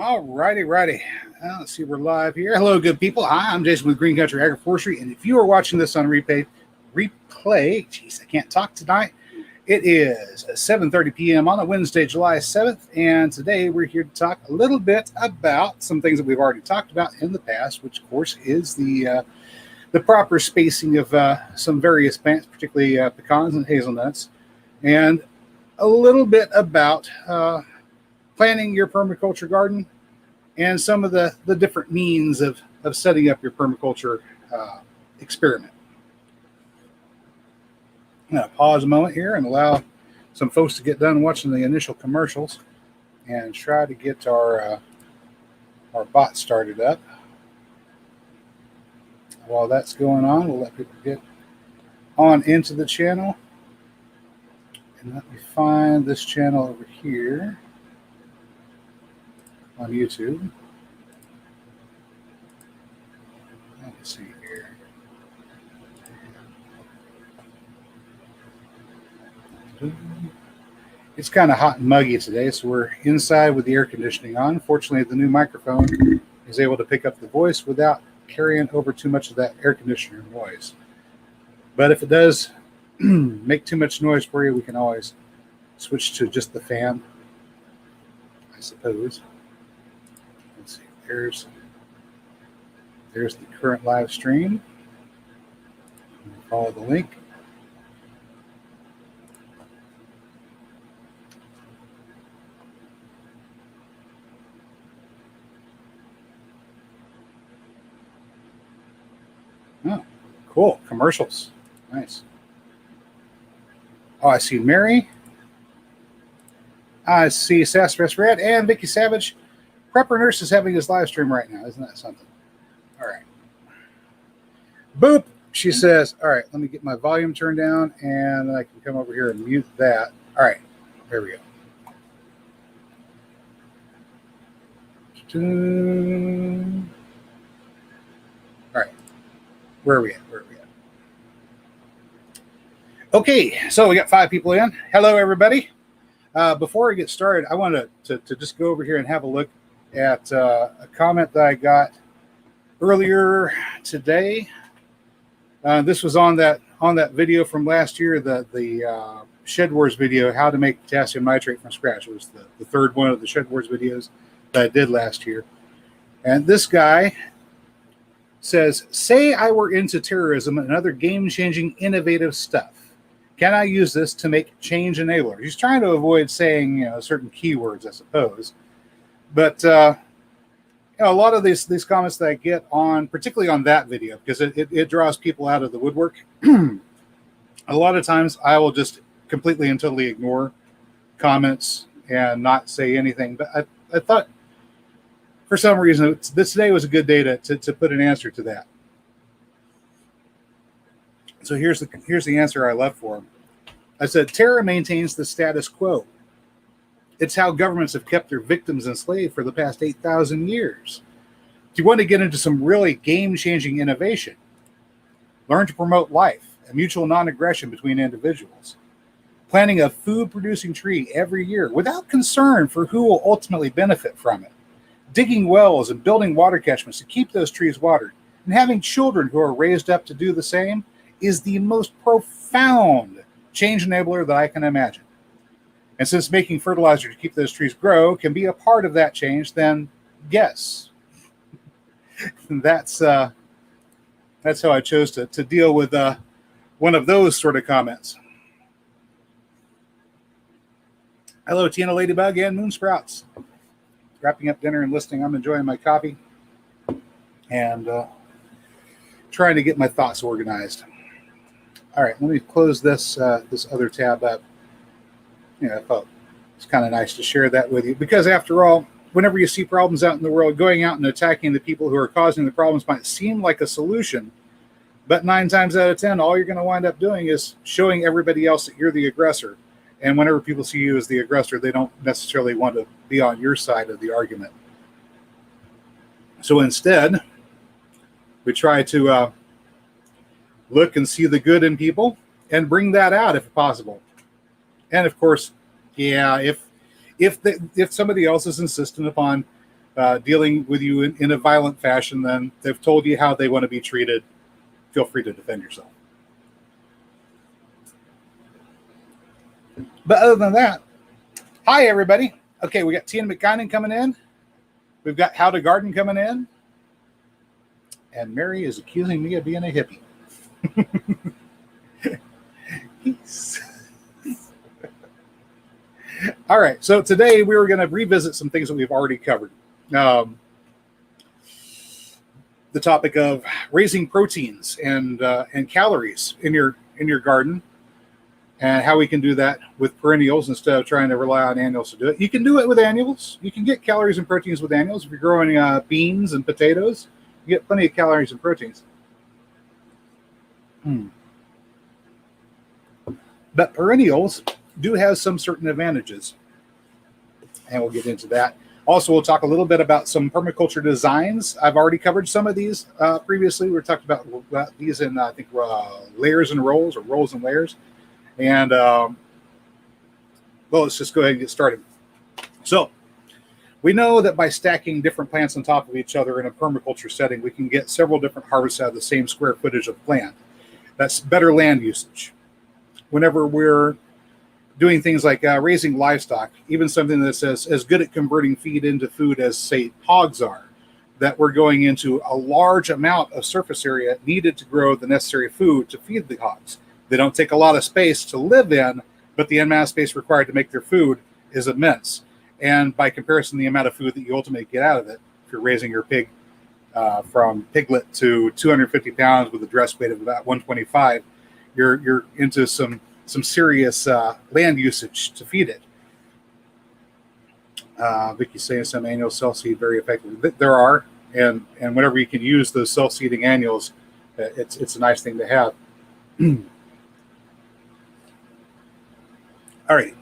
All righty. Let's see, we're live here. Hello, good people. Hi, I'm Jason with Green Country Agroforestry, and if you are watching this on replay, geez, I can't talk tonight. It is 7:30 p.m. on a Wednesday, July 7th, and today we're here to talk a little bit about some things that we've already talked about in the past, which, of course, is the proper spacing of some various plants, particularly pecans and hazelnuts, and a little bit about planning your permaculture garden and some of the different means of setting up your permaculture experiment. I'm going to pause a moment here and allow some folks to get done watching the initial commercials and try to get our bot started up. While that's going on, we'll let people get on into the channel. And let me find this channel over here on YouTube. Let's see here. It's kind of hot and muggy today, so we're inside with the air conditioning on. Fortunately, the new microphone is able to pick up the voice without carrying over too much of that air conditioner noise. But if it does make too much noise for you, we can always switch to just the fan, I suppose. Let's see, there's the current live stream. Follow the link. Oh, cool. Commercials. Nice. Oh, I see Mary. I see Sassafras Red and Vicky Savage. Prepper Nurse is having his live stream right now. Isn't that something? All right. Boop. She says, all right, let me get my volume turned down and then I can come over here and mute that. All right. There we go. All right. Where are we at? Okay, so we got 5 people in. Hello, everybody. Before I get started, I want to just go over here and have a look at a comment that I got earlier today. This was on that video from last year, the Shed Wars video, how to make potassium nitrate from scratch. It was the third one of the Shed Wars videos that I did last year. And this guy says, say I were into terrorism and other game-changing, innovative stuff. Can I use this to make change enablers? He's trying to avoid saying certain keywords, I suppose. But a lot of these comments that I get on, particularly on that video, because it draws people out of the woodwork. A lot of times I will just completely and totally ignore comments and not say anything. But I thought, for some reason, today was a good day to put an answer to that. So here's the answer I left for him. I said, terror maintains the status quo. It's how governments have kept their victims enslaved for the past 8,000 years. If you want to get into some really game-changing innovation, learn to promote life and mutual non-aggression between individuals. Planting a food-producing tree every year without concern for who will ultimately benefit from it. Digging wells and building water catchments to keep those trees watered. And having children who are raised up to do the same is the most profound change enabler that I can imagine. And since making fertilizer to keep those trees grow can be a part of that change, then yes, that's how I chose to deal with one of those sort of comments. Hello, Tina Ladybug and Moon Sprouts. Wrapping up dinner and listening. I'm enjoying my coffee and trying to get my thoughts organized. All right, let me close this other tab up. I thought it's kind of nice to share that with you because, after all, whenever you see problems out in the world, going out and attacking the people who are causing the problems might seem like a solution, but 9 times out of 10, all you're going to wind up doing is showing everybody else that you're the aggressor. And whenever people see you as the aggressor, they don't necessarily want to be on your side of the argument. So instead, we try to look and see the good in people and bring that out if possible. And of course, yeah, if somebody else is insistent upon dealing with you in a violent fashion, then they've told you how they want to be treated. Feel free to defend yourself. But other than that, hi, everybody. Okay, we got Tina McKinnon coming in. We've got How to Garden coming in. And Mary is accusing me of being a hippie. All right, so today we were going to revisit some things that we've already covered. The topic of raising proteins and calories in your garden, and how we can do that with perennials instead of trying to rely on annuals to do it. You can do it with annuals. You can get calories and proteins with annuals. If you're growing beans and potatoes, you get plenty of calories and proteins. But perennials do have some certain advantages, and we'll get into that. Also, we'll talk a little bit about some permaculture designs. I've already covered some of these previously. We talked about these in, I think, layers and rolls, or rolls and layers. And, well, let's just go ahead and get started. So, we know that by stacking different plants on top of each other in a permaculture setting, we can get several different harvests out of the same square footage of plant. That's better land usage. Whenever we're doing things like raising livestock, even something that's as good at converting feed into food as, say, hogs are, that we're going into a large amount of surface area needed to grow the necessary food to feed the hogs. They don't take a lot of space to live in, but the amount of space required to make their food is immense. And by comparison, the amount of food that you ultimately get out of it, if you're raising your pig from piglet to 250 pounds with a dress weight of about 125, you're into some serious land usage to feed it. Vicky's saying some annuals self-seed very effectively. There are, and whenever you can use those self-seeding annuals, it's a nice thing to have. All right.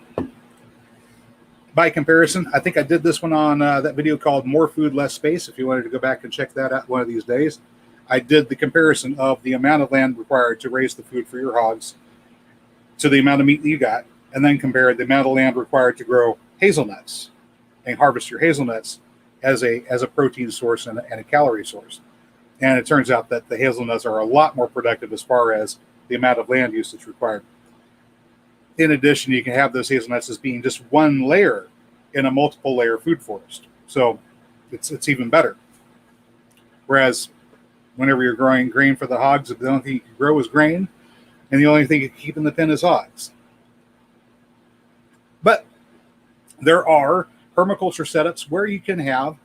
By comparison, I think I did this one on that video called More Food, Less Space. If you wanted to go back and check that out one of these days, I did the comparison of the amount of land required to raise the food for your hogs to the amount of meat that you got, and then compared the amount of land required to grow hazelnuts and harvest your hazelnuts as a protein source and a calorie source. And it turns out that the hazelnuts are a lot more productive as far as the amount of land usage required. In addition, you can have those hazelnuts as being just one layer in a multiple layer food forest. So it's even better. Whereas whenever you're growing grain for the hogs, the only thing you can grow is grain, and the only thing you can keep in the pen is hogs. But there are permaculture setups where you can have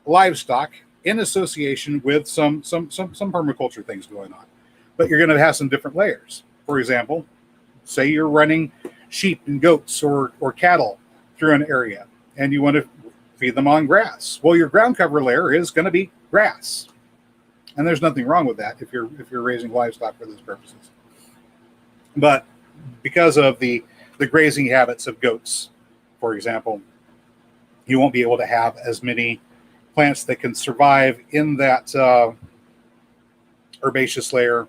livestock in association with some permaculture things going on. But you're going to have some different layers. For example, say you're running sheep and goats or cattle through an area, and you want to feed them on grass. Well, your ground cover layer is going to be grass, and there's nothing wrong with that if you're raising livestock for those purposes. But because of the grazing habits of goats, for example, you won't be able to have as many plants that can survive in that herbaceous layer.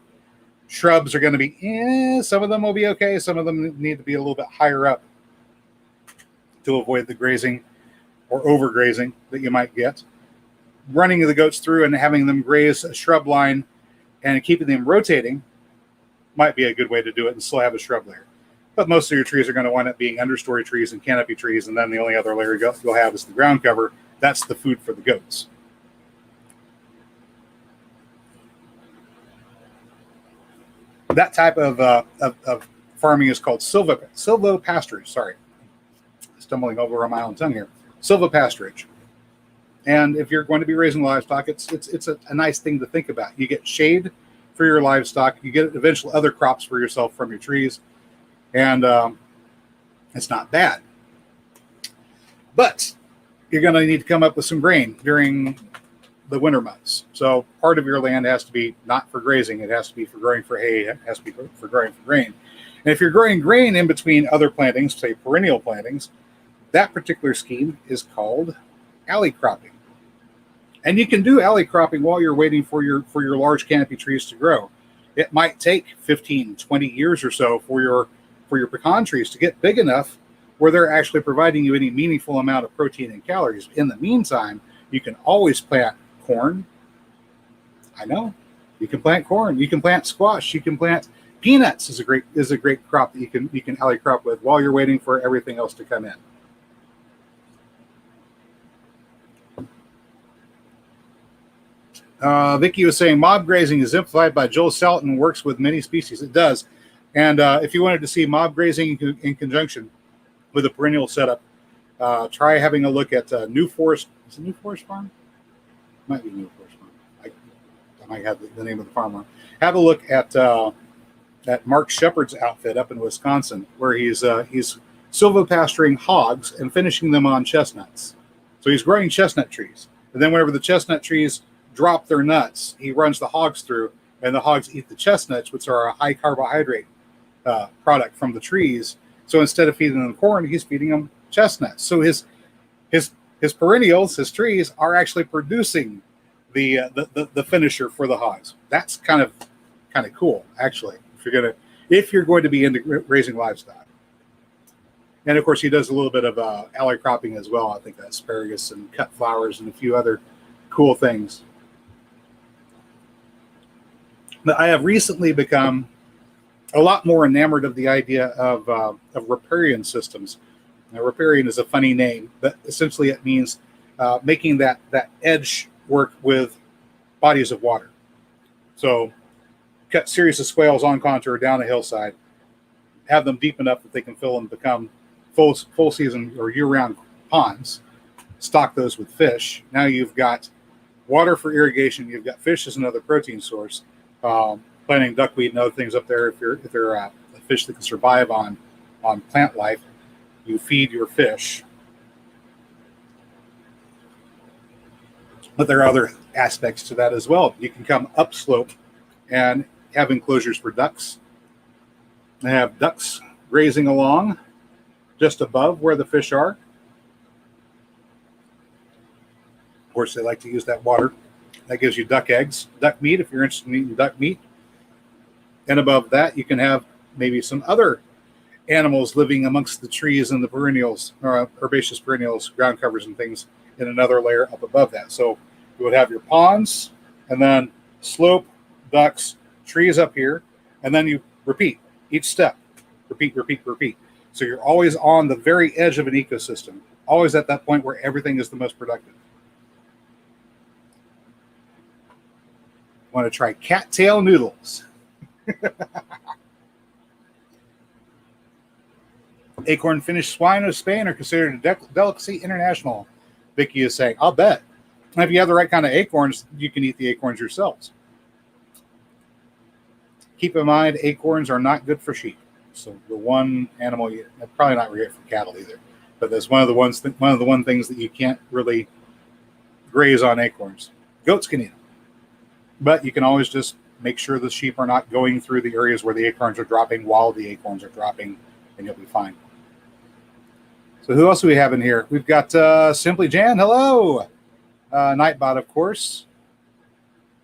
Shrubs are going to be, some of them will be okay. Some of them need to be a little bit higher up to avoid the grazing or overgrazing that you might get. Running the goats through and having them graze a shrub line and keeping them rotating might be a good way to do it and still have a shrub layer. But most of your trees are going to wind up being understory trees and canopy trees, and then the only other layer you'll have is the ground cover. That's the food for the goats. That type of farming is called silvopasture. Sorry, stumbling over on my own tongue here. Silvopasturage. And if you're going to be raising livestock, it's a nice thing to think about. You get shade for your livestock. You get eventual other crops for yourself from your trees. And it's not bad. But you're going to need to come up with some grain during the winter months. So part of your land has to be not for grazing. It has to be for growing for hay. It has to be for growing for grain. And if you're growing grain in between other plantings, say perennial plantings, that particular scheme is called alley cropping. And you can do alley cropping while you're waiting for your large canopy trees to grow. It might take 15, 20 years or so for your pecan trees to get big enough where they're actually providing you any meaningful amount of protein and calories. In the meantime, You can always plant corn. I know. You can plant corn. You can plant squash. You can plant peanuts. Is a great crop that you can alley crop with while you're waiting for everything else to come in. Vicky was saying mob grazing is exemplified by Joel Salatin and works with many species. It does. And if you wanted to see mob grazing in conjunction with a perennial setup, try having a look at New Forest. Is it New Forest Farm? Might be New Forest Farm. I might have the name of the farm wrong. Have a look at Mark Shepard's outfit up in Wisconsin, where he's silvopasturing hogs and finishing them on chestnuts. So he's growing chestnut trees. And then whenever the chestnut trees drop their nuts, he runs the hogs through, and the hogs eat the chestnuts, which are a high carbohydrate product from the trees. So instead of feeding them corn, he's feeding them chestnuts. So his perennials, his trees, are actually producing the finisher for the hogs. That's kind of cool, actually. If you're going to be into raising livestock. And of course, he does a little bit of alley cropping as well. I think asparagus and cut flowers and a few other cool things. But I have recently become a lot more enamored of the idea of riparian systems. Now, riparian is a funny name, but essentially it means making that edge work with bodies of water. So cut series of swales on contour down a hillside, have them deep enough that they can fill and become full season or year-round ponds, stock those with fish. Now you've got water for irrigation, you've got fish as another protein source, planting duckweed and other things up there. If they're a fish that can survive on plant life, you feed your fish. But there are other aspects to that as well. You can come upslope and have enclosures for ducks. They have ducks grazing along just above where the fish are. Of course, they like to use that water. That gives you duck eggs, duck meat, if you're interested in eating duck meat. And above that, you can have maybe some other animals living amongst the trees and the perennials, or herbaceous perennials, ground covers and things in another layer up above that. So you would have your ponds, and then slope, ducks, trees up here, and then you repeat each step. Repeat, repeat, repeat. So you're always on the very edge of an ecosystem, always at that point where everything is the most productive. Want to try cattail noodles. Acorn finished swine of Spain are considered a delicacy international, Vicky is saying. I'll bet. And if you have the right kind of acorns, you can eat the acorns yourselves. Keep in mind, acorns are not good for sheep. So the one animal, probably not great for cattle either. But that's one of the things that you can't really graze on acorns. Goats can eat them, but you can always just make sure the sheep are not going through the areas where the acorns are dropping while the acorns are dropping, and you'll be fine. So who else do we have in here? We've got Simply Jan. Hello. Nightbot, of course.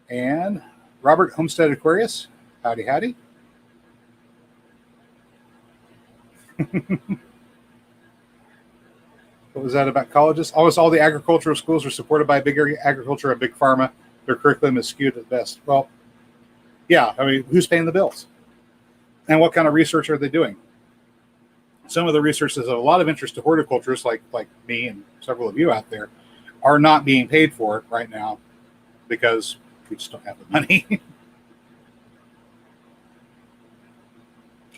And Robert Homestead Aquarius. Howdy, howdy. What was that about colleges? Almost all the agricultural schools are supported by big agriculture and big pharma. Their curriculum is skewed at best. Well, yeah, I mean, who's paying the bills? And what kind of research are they doing? Some of the research is of a lot of interest to horticulturists like me and several of you out there are not being paid for it right now because we just don't have the money.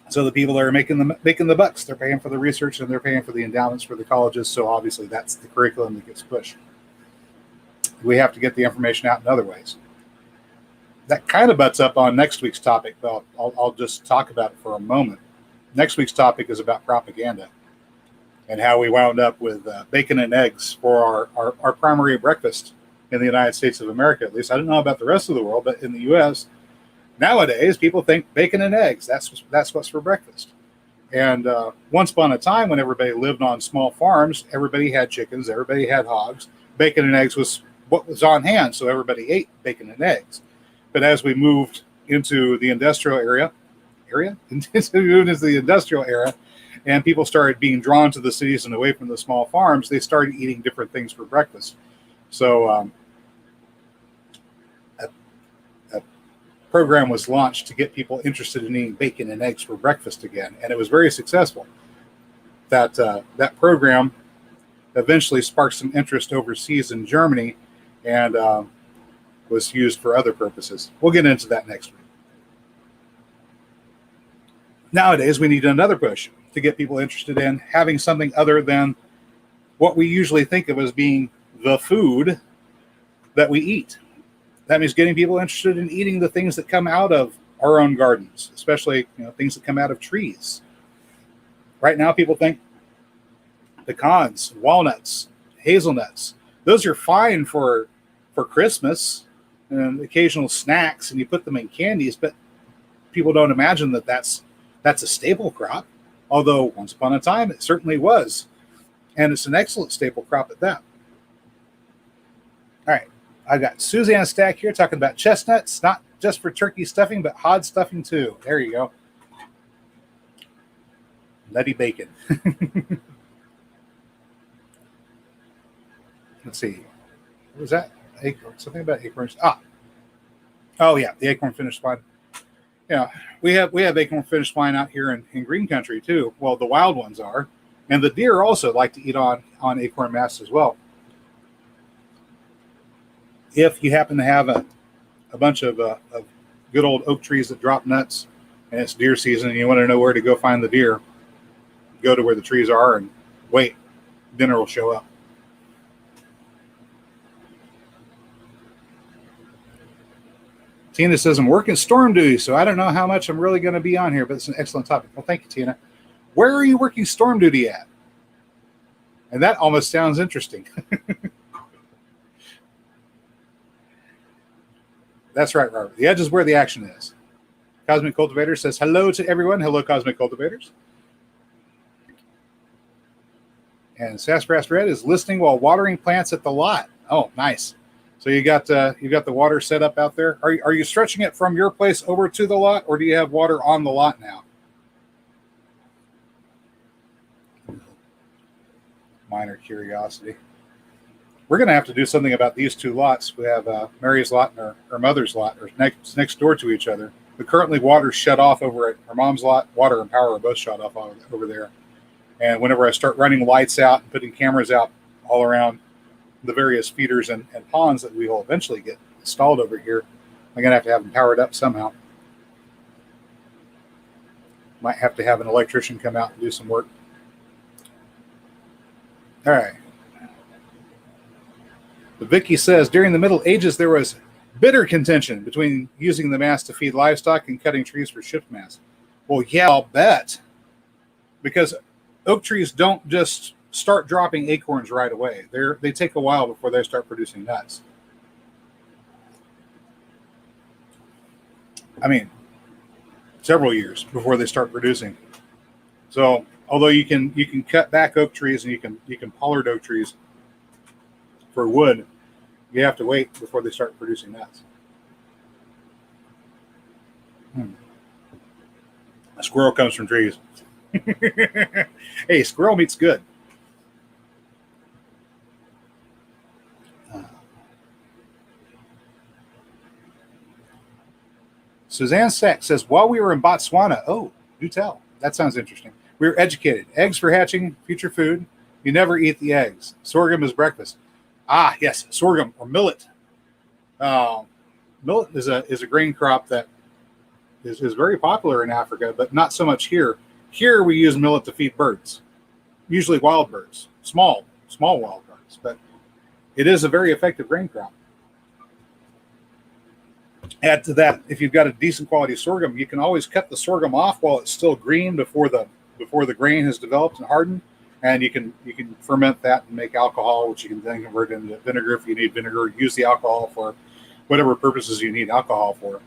So the people that are making the bucks, they're paying for the research and they're paying for the endowments for the colleges. So obviously that's the curriculum that gets pushed. We have to get the information out in other ways. That kind of butts up on next week's topic, but I'll just talk about it for a moment. Next week's topic is about propaganda and how we wound up with bacon and eggs for our primary breakfast in the United States of America. At least I don't know about the rest of the world, but in the U.S., nowadays people think bacon and eggs, that's what's for breakfast. And once upon a time when everybody lived on small farms, everybody had chickens, everybody had hogs. Bacon and eggs was what was on hand, so everybody ate bacon and eggs. But as we moved into the industrial era, and people started being drawn to the cities and away from the small farms, they started eating different things for breakfast. So a program was launched to get people interested in eating bacon and eggs for breakfast again, and it was very successful. That program eventually sparked some interest overseas in Germany, and was used for other purposes. We'll get into that next week. Nowadays, we need another push to get people interested in having something other than what we usually think of as being the food that we eat. That means getting people interested in eating the things that come out of our own gardens, especially things that come out of trees. Right now, people think pecans, walnuts, hazelnuts, those are fine for Christmas and occasional snacks, and you put them in candies, but people don't imagine that that's a staple crop, although once upon a time it certainly was, and it's an excellent staple crop at that. All right, I got Suzanne Stack here talking about chestnuts, not just for turkey stuffing, but hod stuffing too. There you go. Nutty bacon. Let's see. What was that? Acorn. Something about acorns. Oh yeah, the acorn finished vine. Yeah, we have acorn finished vine out here in green country too. Well, the wild ones are, and the deer also like to eat on acorn masts as well. If you happen to have a bunch of good old oak trees that drop nuts, and it's deer season, and you want to know where to go find the deer, go to where the trees are and wait. Dinner will show up. Tina says, I'm working storm duty, so I don't know how much I'm really going to be on here, but it's an excellent topic. Well, thank you, Tina. Where are you working storm duty at? And that almost sounds interesting. That's right, Robert. The edge is where the action is. Cosmic Cultivator says, hello to everyone. Hello, Cosmic Cultivators. And Sassafras Red is listening while watering plants at the lot. Oh, nice. So you got the water set up out there. Are you stretching it from your place over to the lot, or do you have water on the lot now? Minor curiosity. We're going to have to do something about these two lots. We have Mary's lot and her mother's lot are next door to each other. But currently, water's shut off over at her mom's lot. Water and power are both shut off over there. And whenever I start running lights out and putting cameras out all around the various feeders and ponds that we will eventually get installed over here, I'm going to have them powered up somehow. Might have to have an electrician come out and do some work. All right. But Vicky says, during the Middle Ages, there was bitter contention between using the mast to feed livestock and cutting trees for shift mast. Well, yeah, I'll bet. Because oak trees don't just start dropping acorns right away. They take a while before they start producing nuts. I mean, several years before they start producing. So, although you can cut back oak trees and you can pollard oak trees for wood, you have to wait before they start producing nuts. A squirrel comes from trees. Hey, squirrel meat's good. Suzanne Sack says, while we were in Botswana, oh, do tell. That sounds interesting. We were educated. Eggs for hatching, future food. You never eat the eggs. Sorghum is breakfast. Ah, yes, sorghum or millet. Millet is a grain crop that is very popular in Africa, but not so much here. Here we use millet to feed birds, usually wild birds, small wild birds, but it is a very effective grain crop. Add to that, if you've got a decent quality sorghum, you can always cut the sorghum off while it's still green before the grain has developed and hardened, and you can ferment that and make alcohol, which you can then convert into vinegar if you need vinegar. Use the alcohol for whatever purposes you need alcohol for.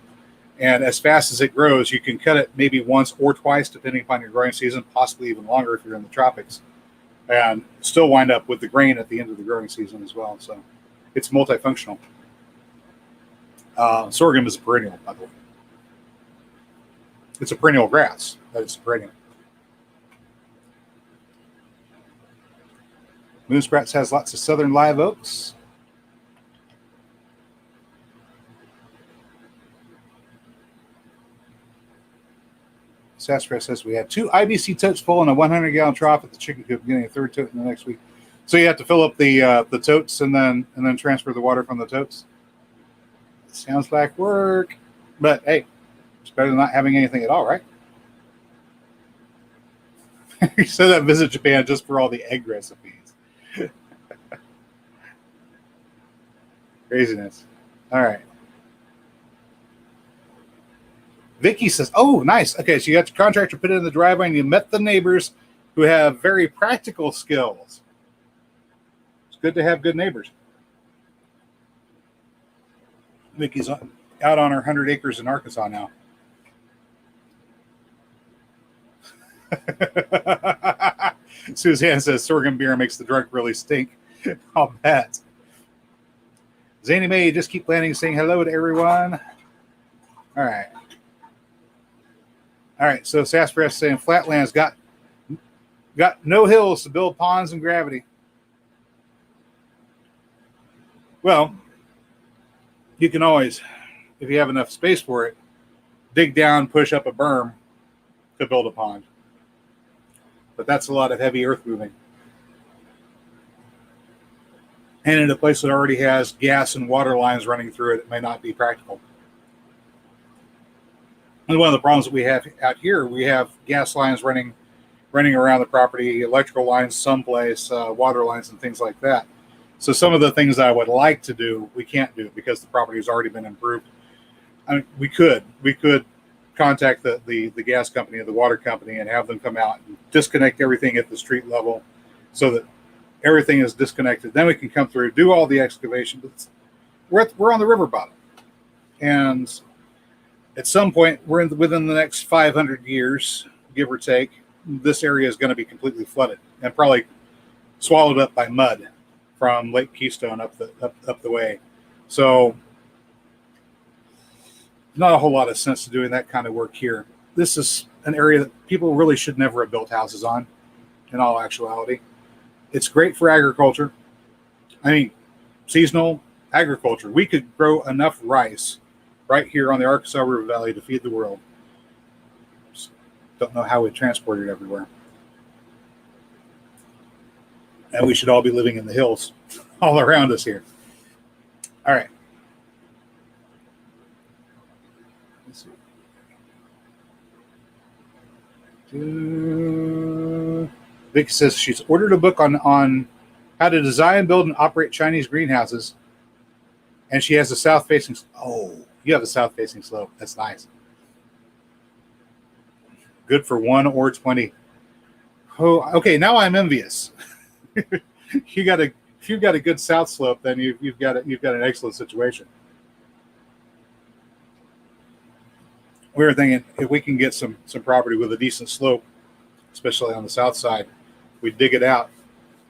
And as fast as it grows, you can cut it maybe once or twice, depending upon your growing season, possibly even longer if you're in the tropics, and still wind up with the grain at the end of the growing season as well. So it's multifunctional. Sorghum is a perennial, by the way. It's a perennial grass, but it's a perennial. Moon Sprats has lots of southern live oaks. Sassafras says we had 2 IBC totes full and a 100-gallon trough at the chicken coop, getting a 3rd tote in the next week. So you have to fill up the totes and then transfer the water from the totes. Sounds like work, but hey, it's better than not having anything at all, right? You said that visit Japan just for all the egg recipes. Craziness. All right. Vicky says, oh, nice. Okay, so you got your contractor put it in the driveway and you met the neighbors who have very practical skills. It's good to have good neighbors. Vicky's out on her 100 acres in Arkansas now. Suzanne says sorghum beer makes the drunk really stink. I'll bet. Zany May, just keep landing, saying hello to everyone. All right. All right, so Sassafras saying Flatland's got no hills to build ponds and gravity. Well, you can always, if you have enough space for it, dig down, push up a berm to build a pond. But that's a lot of heavy earth moving. And in a place that already has gas and water lines running through it, it may not be practical. And one of the problems that we have out here, we have gas lines running around the property, electrical lines someplace, water lines and things like that. So some of the things I would like to do, we can't do because the property has already been improved. I mean, we could contact the gas company or the water company and have them come out and disconnect everything at the street level so that everything is disconnected. Then we can come through, do all the excavation. But we're on the river bottom. And at some point, within the next 500 years, give or take, this area is going to be completely flooded and probably swallowed up by mud from Lake Keystone up the way. So not a whole lot of sense to doing that kind of work here. This is an area that people really should never have built houses on, in all actuality. It's great for agriculture. I mean, seasonal agriculture. We could grow enough rice right here on the Arkansas River Valley to feed the world. Just don't know how we transport it everywhere. And we should all be living in the hills all around us here. All right. Let's see. Vicky says she's ordered a book on how to design, build, and operate Chinese greenhouses. And she has a south-facing... Oh, you have a south-facing slope. That's nice. Good for 1 or 20. Oh, okay, now I'm envious. If you've got a good south slope, then you've got an excellent situation. We were thinking if we can get some property with a decent slope, especially on the south side, we dig it out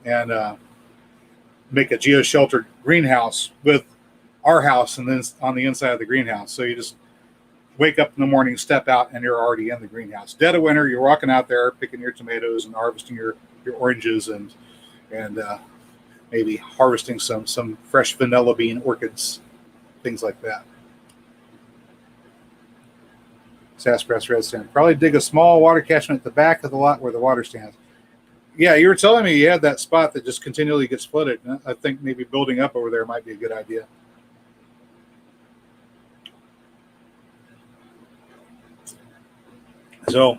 and make a geosheltered greenhouse with our house, and then on the inside of the greenhouse. So you just wake up in the morning, step out, and you're already in the greenhouse. Dead of winter, you're walking out there picking your tomatoes and harvesting your oranges and maybe harvesting some fresh vanilla bean orchids, things like that. Sassafras Red Sand. Probably dig a small water catchment at the back of the lot where the water stands. Yeah, you were telling me you had that spot that just continually gets flooded. I think maybe building up over there might be a good idea. So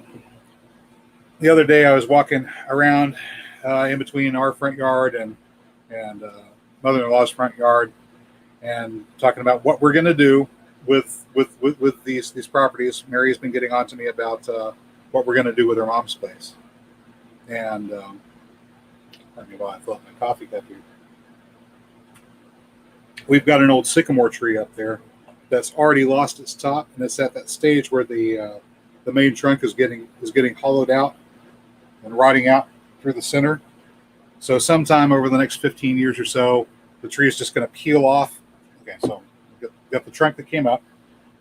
the other day I was walking around in between our front yard and mother-in-law's front yard and talking about what we're going to do with these properties. Mary has been getting on to me about what we're going to do with her mom's place. And let me while I fill up my coffee cup here. We've got an old sycamore tree up there that's already lost its top, and it's at that stage where the main trunk is getting hollowed out and rotting out through the center. So sometime over the next 15 years or so, the tree is just going to peel off. Okay, so got the trunk that came up,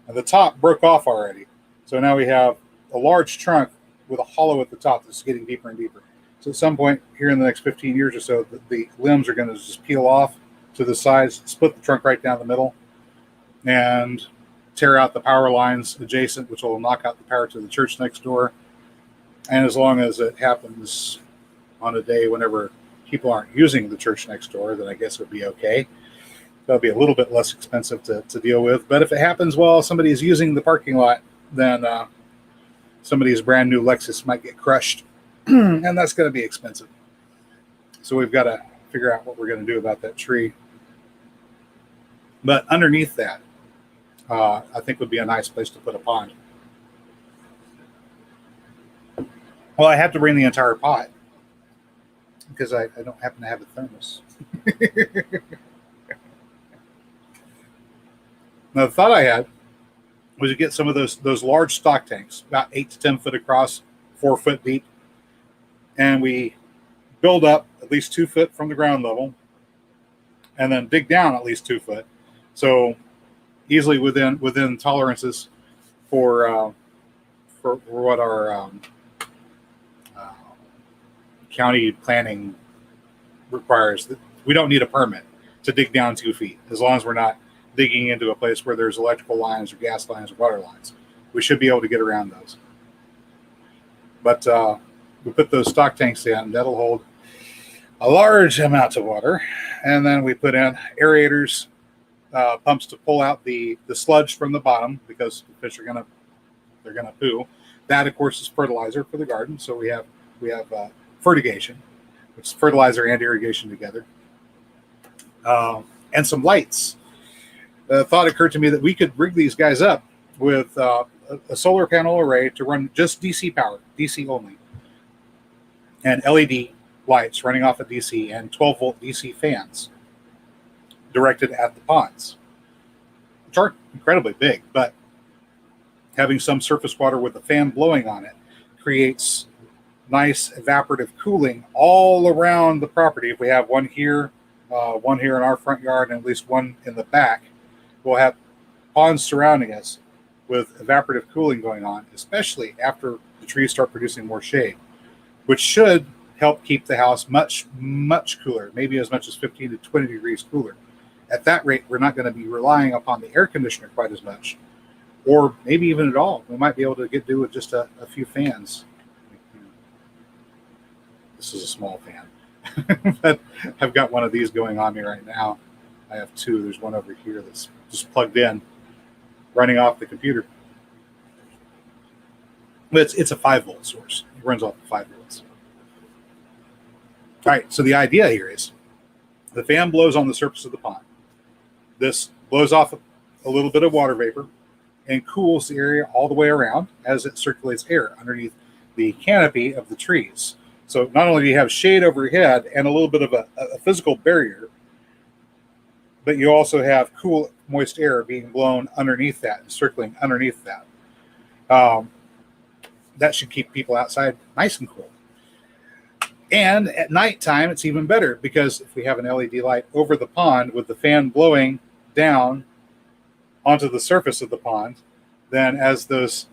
and the top broke off already. So now we have a large trunk with a hollow at the top that's getting deeper and deeper. So at some point here in the next 15 years or so, the limbs are going to just peel off to the sides, split the trunk right down the middle, and tear out the power lines adjacent, which will knock out the power to the church next door, And as long as it happens on a day whenever people aren't using the church next door, then I guess it would be okay. That'll be a little bit less expensive to deal with. But if it happens while somebody's using the parking lot, then somebody's brand new Lexus might get crushed, and that's going to be expensive. So we've got to figure out what we're going to do about that tree. But underneath that, I think would be a nice place to put a pond. Well, I have to bring the entire pot because I don't happen to have a thermos. Now, the thought I had was to get some of those large stock tanks, about 8 to 10 foot across, 4 foot deep, and we build up at least 2 foot from the ground level, and then dig down at least 2 foot, so easily within tolerances for what our county planning requires. We don't need a permit to dig down 2 feet as long as we're not digging into a place where there's electrical lines or gas lines or water lines. We should be able to get around those. But we put those stock tanks in. That'll hold a large amount of water. And then we put in aerators, pumps to pull out the sludge from the bottom because the fish are they're gonna poo. That, of course, is fertilizer for the garden. So we have fertigation, which is fertilizer and irrigation together, and some lights. The thought occurred to me that we could rig these guys up with a solar panel array to run just DC power, DC only, and LED lights running off of DC and 12-volt DC fans directed at the ponds, which aren't incredibly big, but having some surface water with a fan blowing on it creates nice evaporative cooling all around the property. If we have one here in our front yard, and at least one in the back, we'll have ponds surrounding us with evaporative cooling going on, especially after the trees start producing more shade, which should help keep the house much, much cooler, maybe as much as 15 to 20 degrees cooler. At that rate, we're not going to be relying upon the air conditioner quite as much, or maybe even at all. We might be able to do with just a few fans. This is a small fan, but I've got one of these going on me right now. I have two. There's one over here that's just plugged in, running off the computer. But it's a 5-volt source. It runs off of 5 volts. All right, so the idea here is the fan blows on the surface of the pond. This blows off a little bit of water vapor and cools the area all the way around as it circulates air underneath the canopy of the trees. So not only do you have shade overhead and a little bit of a physical barrier, but you also have cool, moist air being blown underneath that and circling underneath that. That should keep people outside nice and cool. And at nighttime, it's even better because if we have an LED light over the pond with the fan blowing down onto the surface of the pond, then as those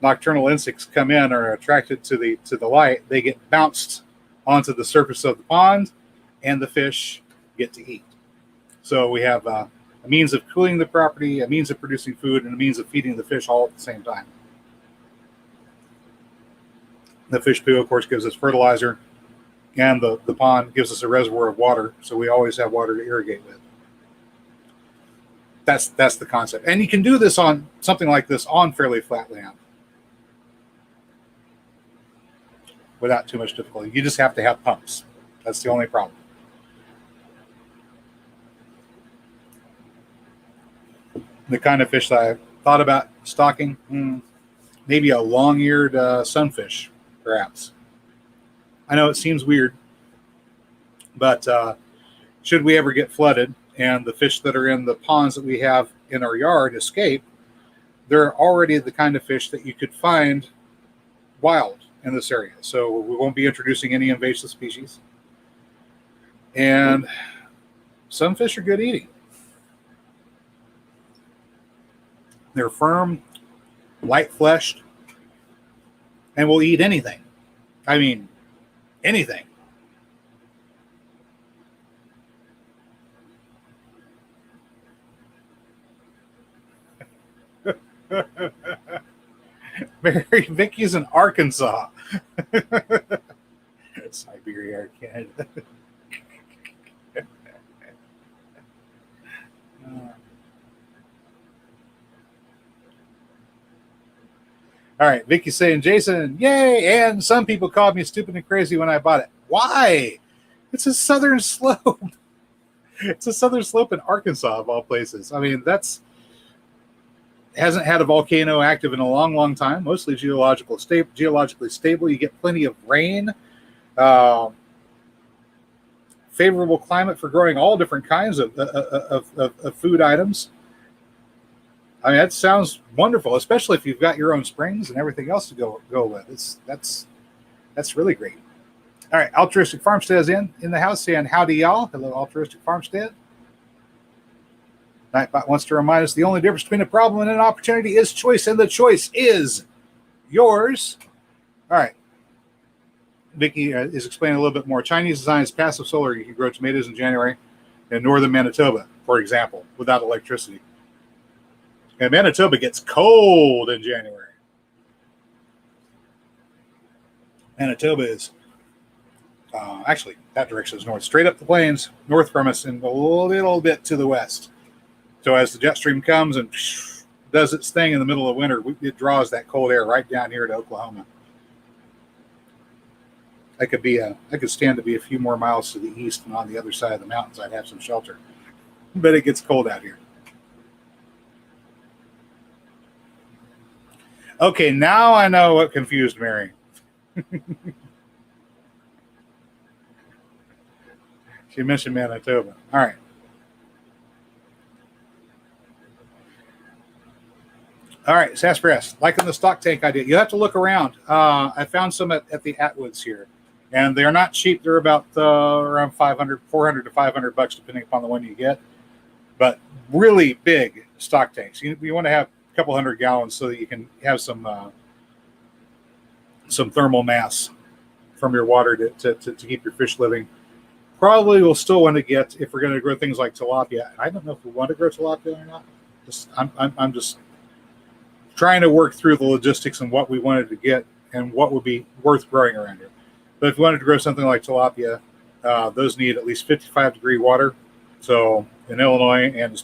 nocturnal insects come in or are attracted to the light, they get bounced onto the surface of the pond, and the fish get to eat. So we have a means of cooling the property, a means of producing food, and a means of feeding the fish all at the same time. The fish poo, of course, gives us fertilizer, and the pond gives us a reservoir of water, so we always have water to irrigate with. That's the concept. And you can do this on something like this on fairly flat land without too much difficulty. You just have to have pumps. That's the only problem. The kind of fish that I thought about stocking, maybe a long-eared sunfish, perhaps. I know it seems weird, but should we ever get flooded and the fish that are in the ponds that we have in our yard escape, they're already the kind of fish that you could find wild in this area. So we won't be introducing any invasive species. And some fish are good eating. They're firm, light-fleshed, and will eat anything. I mean, anything. Mary Vicky's in Arkansas. Siberia, Canada. All right, Vicky's saying, Jason, yay! And some people called me stupid and crazy when I bought it. Why? It's a southern slope. It's a southern slope in Arkansas, of all places. I mean, hasn't had a volcano active in a long, long time. Mostly geologically stable. You get plenty of rain. Favorable climate for growing all different kinds of food items. I mean, that sounds wonderful, especially if you've got your own springs and everything else to go with. That's really great. All right, Altruistic Farmstead is in the house saying howdy, y'all. Hello, Altruistic Farmstead. Nightbot wants to remind us the only difference between a problem and an opportunity is choice, and the choice is yours. All right. Vicky is explaining a little bit more. Chinese design is passive solar. You can grow tomatoes in January in northern Manitoba, for example, without electricity. And Manitoba gets cold in January. Manitoba is actually, that direction is north, straight up the plains, north from us, and a little bit to the west. So as the jet stream comes and does its thing in the middle of winter, it draws that cold air right down here to Oklahoma. I could stand to be a few more miles to the east, and on the other side of the mountains, I'd have some shelter. But it gets cold out here. Okay, now I know what confused Mary. She mentioned Manitoba. All right. All right, Sasspress, like in the stock tank idea, you have to look around. I found some at the Atwoods here, and they're not cheap. They're about around $400 to $500, depending upon the one you get. But really big stock tanks. You want to have a couple hundred gallons so that you can have some thermal mass from your water to keep your fish living. Probably we'll still want to get, if we're going to grow things like tilapia. I don't know if we want to grow tilapia or not. I'm just trying to work through the logistics and what we wanted to get and what would be worth growing around here. But if you wanted to grow something like tilapia, those need at least 55-degree water. So in Illinois and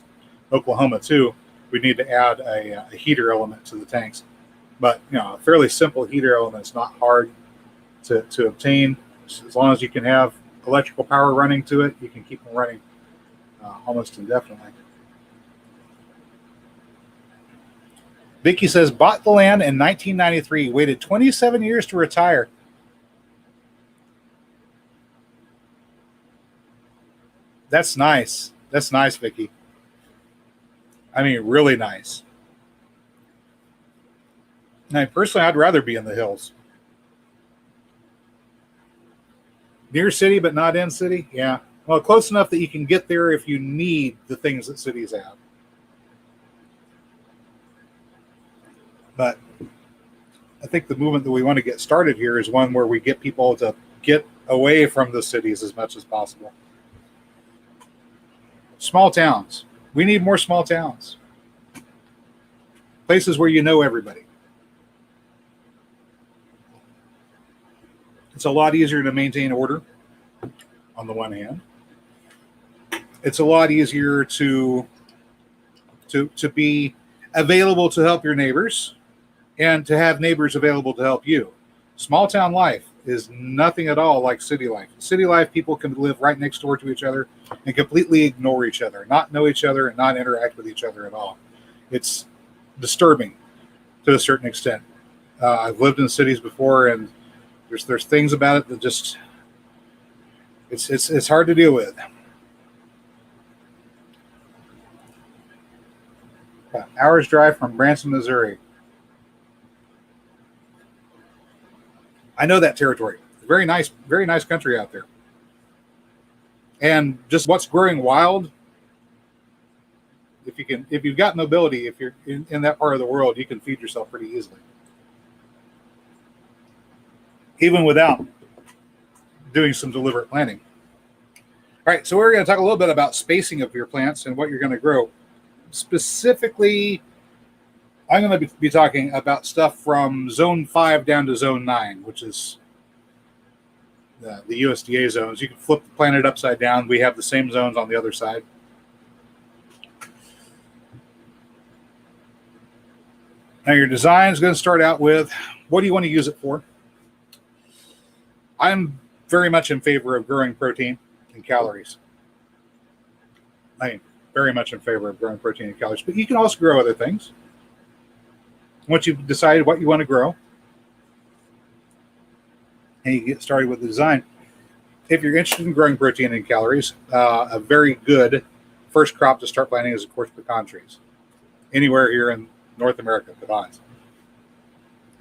Oklahoma too, we need to add a heater element to the tanks. But a fairly simple heater element is not hard to obtain. As long as you can have electrical power running to it, you can keep them running almost indefinitely. Vicky says, bought the land in 1993, waited 27 years to retire. That's nice. That's nice, Vicky. I mean, really nice. Now, personally, I'd rather be in the hills. Near city, but not in city? Yeah. Well, close enough that you can get there if you need the things that cities have. But I think the movement that we want to get started here is one where we get people to get away from the cities as much as possible. Small towns. We need more small towns. Places where you know everybody. It's a lot easier to maintain order, on the one hand. It's a lot easier to be available to help your neighbors and to have neighbors available to help you. Small town life is nothing at all like city life. City life, people can live right next door to each other and completely ignore each other, not know each other, and not interact with each other at all. It's disturbing to a certain extent. I've lived in cities before, and there's things about it that just it's hard to deal with. Hours drive from Branson, Missouri. I know that territory. Very nice country out there. And just what's growing wild, if you've got mobility, if you're in that part of the world, you can feed yourself pretty easily. Even without doing some deliberate planting. All right, so we're going to talk a little bit about spacing of your plants and what you're going to grow. Specifically, I'm going to be talking about stuff from zone 5 down to zone 9, which is the USDA zones. You can flip the planet upside down. We have the same zones on the other side. Now your design is going to start out with, what do you want to use it for? I'm very much in favor of growing protein and calories. I mean, very much in favor of growing protein and calories, but you can also grow other things. Once you've decided what you want to grow, and you get started with the design, if you're interested in growing protein and calories, a very good first crop to start planting is, of course, pecan trees. Anywhere here in North America, pecans.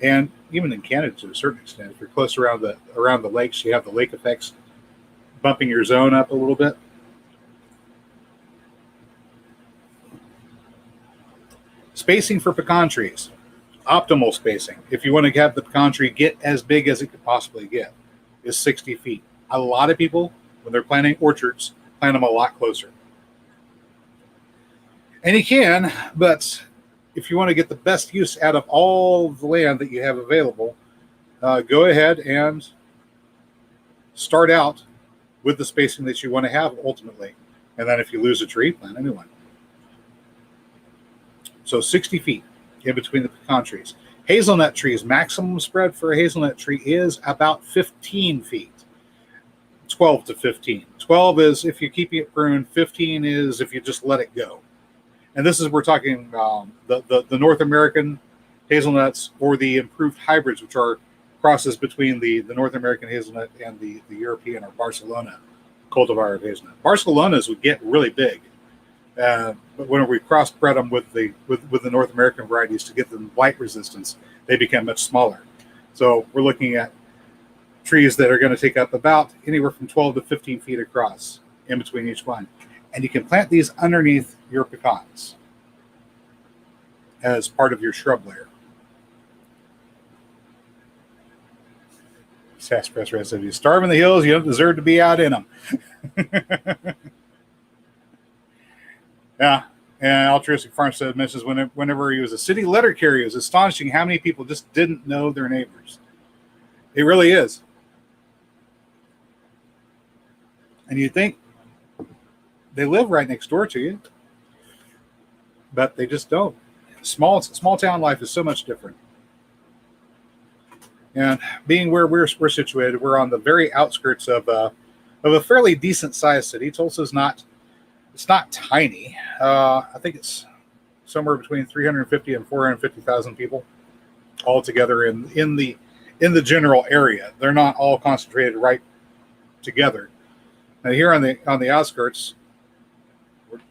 And even in Canada to a certain extent, if you're close around the lakes, you have the lake effects bumping your zone up a little bit. Spacing for pecan trees. Optimal spacing, if you want to have the pecan tree get as big as it could possibly get, is 60 feet. A lot of people, when they're planting orchards, plant them a lot closer. And you can, but if you want to get the best use out of all the land that you have available, go ahead and start out with the spacing that you want to have ultimately. And then if you lose a tree, plant a new one. So 60 feet in between the pecan trees. Hazelnut trees, maximum spread for a hazelnut tree is about 15 feet. 12 to 15. 12 is if you're keeping it pruned. 15 is if you just let it go. And this is, we're talking the North American hazelnuts or the improved hybrids, which are crosses between the North American hazelnut and the European or Barcelona cultivar of hazelnut. Barcelonas would get really big. But when we crossbred them with the North American varieties to get them blight resistance, they become much smaller. So we're looking at trees that are going to take up about anywhere from 12 to 15 feet across in between each one. And you can plant these underneath your pecans as part of your shrub layer. Sasspress Red said, "You starve in the hills, you don't deserve to be out in them." Yeah, and Altruistic Farmstead mentions whenever he was a city letter carrier, it was astonishing how many people just didn't know their neighbors. It really is. And you think they live right next door to you, but they just don't. Small town life is so much different. And being where we're situated, we're on the very outskirts of a fairly decent sized city. Tulsa's not. It's not tiny. I think it's somewhere between 350 and 450,000 people all together in the general area. They're not all concentrated right together. Now here on the outskirts,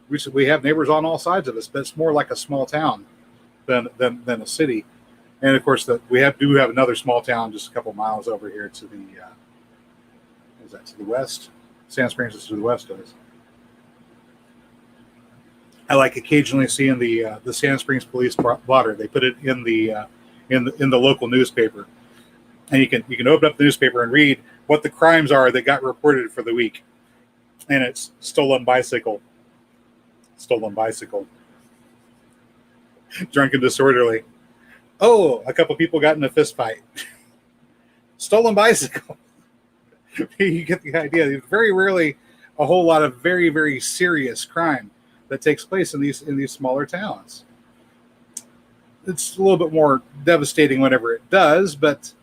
we have neighbors on all sides of us, but it's more like a small town than a city. And of course, we do have another small town just a couple miles over here to the is that to the west? Sand Springs is to the west of us. I like occasionally seeing the Sand Springs Police blotter. They put it in the local newspaper, and you can open up the newspaper and read what the crimes are that got reported for the week. And it's stolen bicycle, drunken disorderly. Oh, a couple people got in a fist fight. Stolen bicycle. You get the idea. Very rarely a whole lot of very, very serious crime that takes place in these smaller towns. It's a little bit more devastating whenever it does, but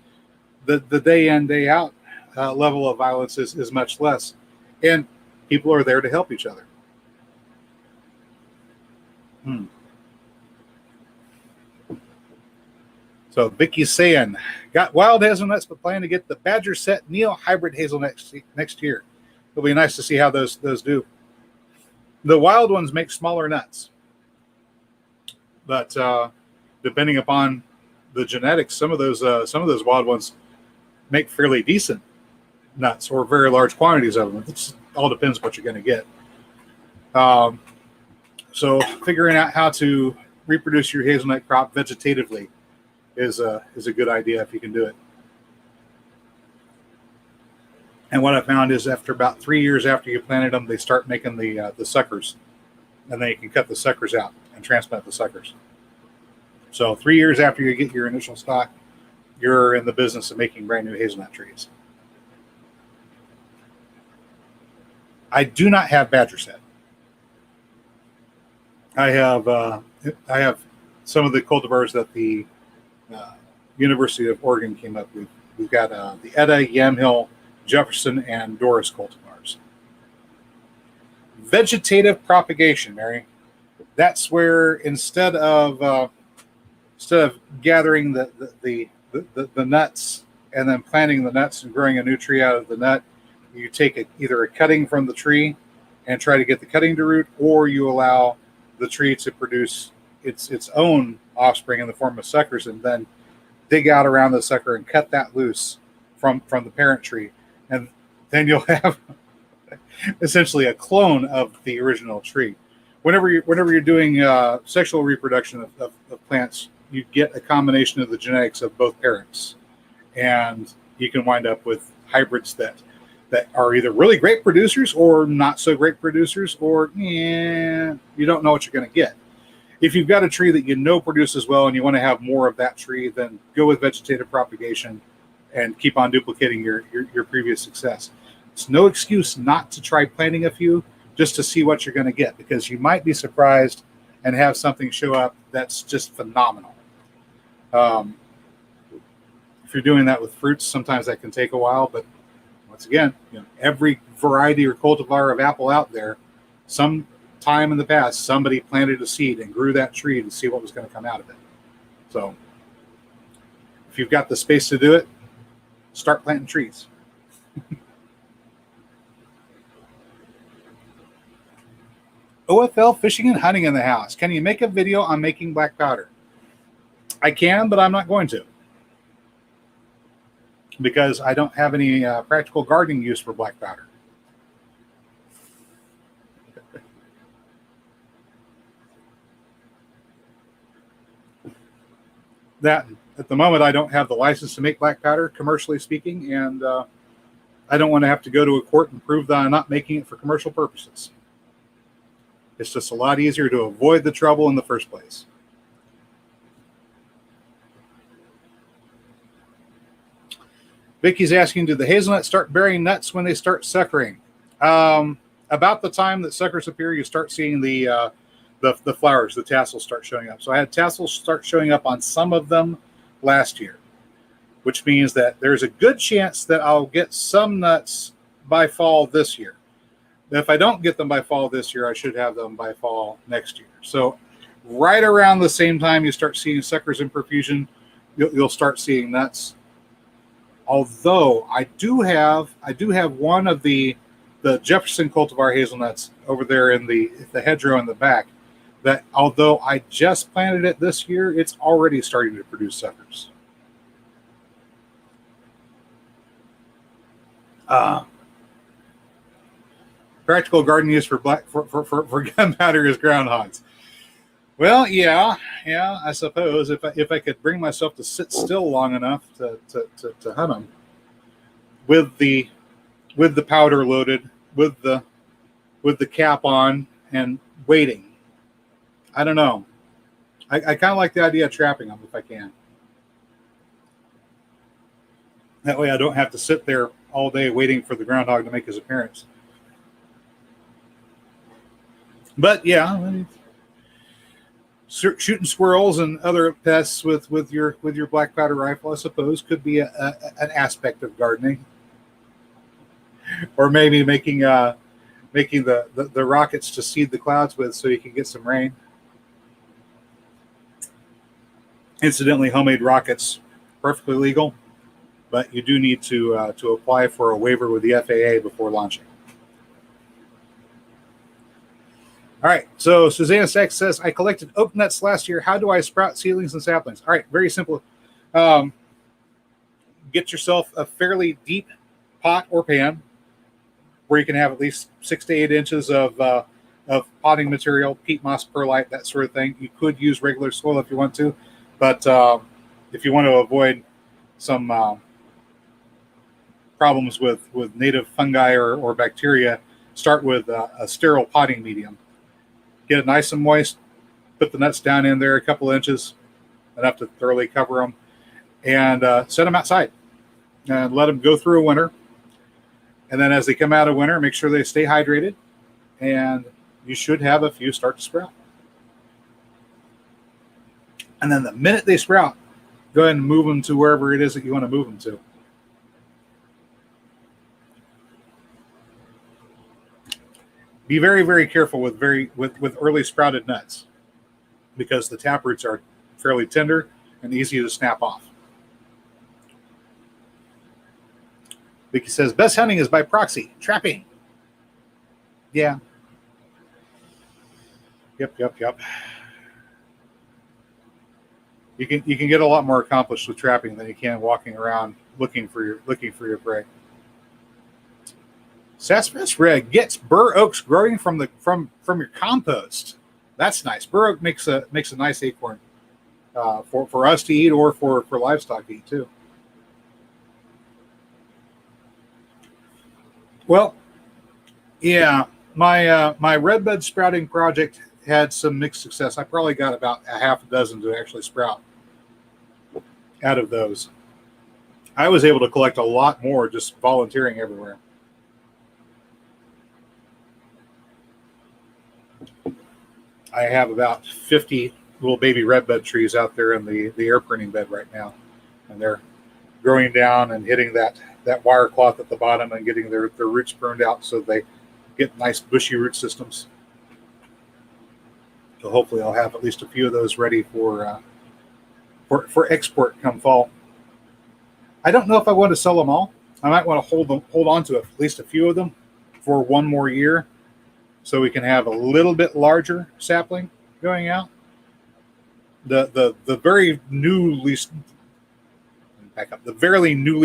the day in, day out level of violence is much less. And people are there to help each other. So Vicky's saying, got wild hazelnuts, but plan to get the Badger Set Neo Hybrid hazelnut next year. It'll be nice to see how those do. The wild ones make smaller nuts, but depending upon the genetics, some of those wild ones make fairly decent nuts or very large quantities of them. It all depends what you're going to get. So figuring out how to reproduce your hazelnut crop vegetatively is a good idea if you can do it. And what I found is after about 3 years after you planted them, they start making the suckers, and then you can cut the suckers out and transplant the suckers. So 3 years after you get your initial stock, you're in the business of making brand new hazelnut trees. I do not have badger set. I have some of the cultivars that the University of Oregon came up with. We've got the Etta, Yamhill, Jefferson, and Doris cultivars. Vegetative propagation, Mary. That's where instead of gathering the nuts and then planting the nuts and growing a new tree out of the nut, you take either a cutting from the tree and try to get the cutting to root, or you allow the tree to produce its own offspring in the form of suckers, and then dig out around the sucker and cut that loose from the parent tree, and then you'll have essentially a clone of the original tree. Whenever you're doing sexual reproduction of plants, you get a combination of the genetics of both parents, and you can wind up with hybrids that are either really great producers or not so great producers, or you don't know what you're going to get. If you've got a tree that you know produces well and you want to have more of that tree, then go with vegetative propagation and keep on duplicating your previous success. It's no excuse not to try planting a few just to see what you're going to get, because you might be surprised and have something show up that's just phenomenal. If you're doing that with fruits, sometimes that can take a while, but once again, every variety or cultivar of apple out there, some time in the past, somebody planted a seed and grew that tree to see what was going to come out of it. So if you've got the space to do it, start planting trees. OFL fishing and hunting in the house. Can you make a video on making black powder? I can, but I'm not going to, because I don't have any practical gardening use for black powder. That at the moment I don't have the license to make black powder, commercially speaking, and I don't want to have to go to a court and prove that I'm not making it for commercial purposes. It's just a lot easier to avoid the trouble in the first place. Vicky's asking, do the hazelnuts start bearing nuts when they start suckering? About the time that suckers appear, you start seeing the flowers, the tassels start showing up. So I had tassels start showing up on some of them last year, which means that there's a good chance that I'll get some nuts by fall this year. If I don't get them by fall this year, I should have them by fall next year. So right around the same time you start seeing suckers in profusion, you'll start seeing nuts. Although I do have one of the Jefferson cultivar hazelnuts over there in the hedgerow in the back, that although I just planted it this year, it's already starting to produce suckers. Practical garden use for gunpowder is groundhogs. Well, yeah, I suppose if I could bring myself to sit still long enough to hunt them with the powder loaded, with the cap on and waiting. I don't know. I kind of like the idea of trapping them if I can. That way I don't have to sit there all day waiting for the groundhog to make his appearance. But yeah, shooting squirrels and other pests with your black powder rifle, I suppose, could be an aspect of gardening. Or maybe making the rockets to seed the clouds with, so you can get some rain. Incidentally, homemade rockets, perfectly legal, but you do need to apply for a waiver with the FAA before launching. All right, so Susanna Sachs says, I collected oak nuts last year. How do I sprout seedlings and saplings? All right, very simple. Get yourself a fairly deep pot or pan where you can have at least 6 to 8 inches of potting material, peat moss, perlite, that sort of thing. You could use regular soil if you want to, but if you want to avoid some problems with native fungi or bacteria, start with a sterile potting medium. Get it nice and moist, put the nuts down in there a couple inches, enough to thoroughly cover them, and set them outside and let them go through a winter. And then as they come out of winter, make sure they stay hydrated, and you should have a few start to sprout. And then the minute they sprout, go ahead and move them to wherever it is that you want to move them to. Be very, very careful with early sprouted nuts, because the taproots are fairly tender and easy to snap off. Vicky says, best hunting is by proxy, trapping. Yeah. Yep. You can get a lot more accomplished with trapping than you can walking around looking for your prey. Sassafras Red gets bur oaks growing from your compost. That's nice. Bur oak makes a nice acorn for us to eat, or for livestock to eat too. Well, yeah, my redbud sprouting project had some mixed success. I probably got about a half a dozen to actually sprout out of those. I was able to collect a lot more just volunteering everywhere. I have about 50 little baby redbud trees out there in the air printing bed right now, and they're growing down and hitting that wire cloth at the bottom and getting their roots burned out so they get nice bushy root systems. So hopefully I'll have at least a few of those ready for export come fall. I don't know if I want to sell them all. I might want to hold on to at least a few of them for one more year, so we can have a little bit larger sapling going out. The very newly